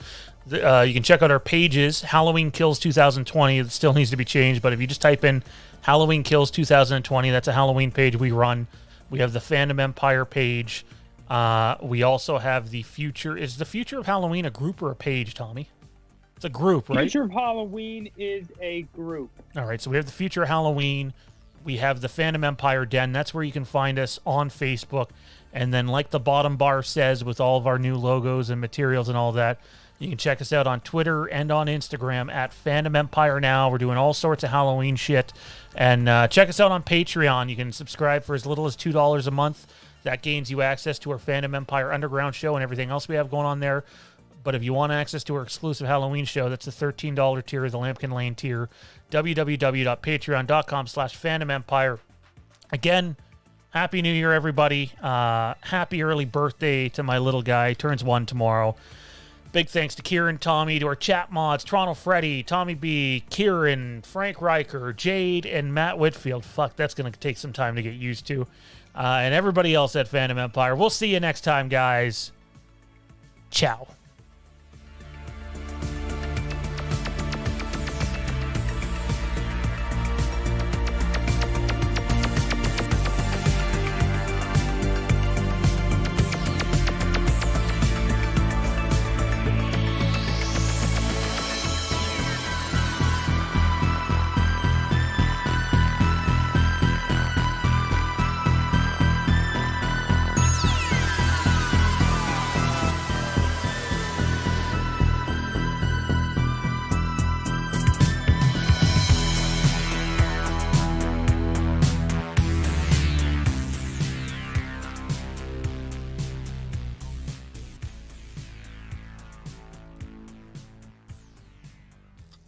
You can check out our pages, Halloween Kills 2020. It still needs to be changed, but if you just type in Halloween Kills 2020, that's a Halloween page we run. We have the Fandom Empire page. We also have the Future. Is the Future of Halloween a group or a page, Tommy? It's a group, right? Future of Halloween is a group. All right, so we have the Future of Halloween. We have the Fandom Empire Den. That's where you can find us on Facebook. And then, like the bottom bar says, with all of our new logos and materials and all that, you can check us out on Twitter and on Instagram at FandomEmpireNow. We're doing all sorts of Halloween shit. And check us out on Patreon. You can subscribe for as little as $2 a month. That gains you access to our Fandom Empire Underground show and everything else we have going on there. But if you want access to our exclusive Halloween show, that's the $13 tier, the Lambkin Lane tier. www.patreon.com/FandomEmpire. Again, Happy New Year, everybody. Happy early birthday to my little guy. Turns 1 tomorrow. Big thanks to Kieran, Tommy, to our chat mods, Toronto Freddy, Tommy B, Kieran, Frank Riker, Jade, and Matt Whitfield. Fuck, that's going to take some time to get used to. And everybody else at Fandom Empire. We'll see you next time, guys. Ciao.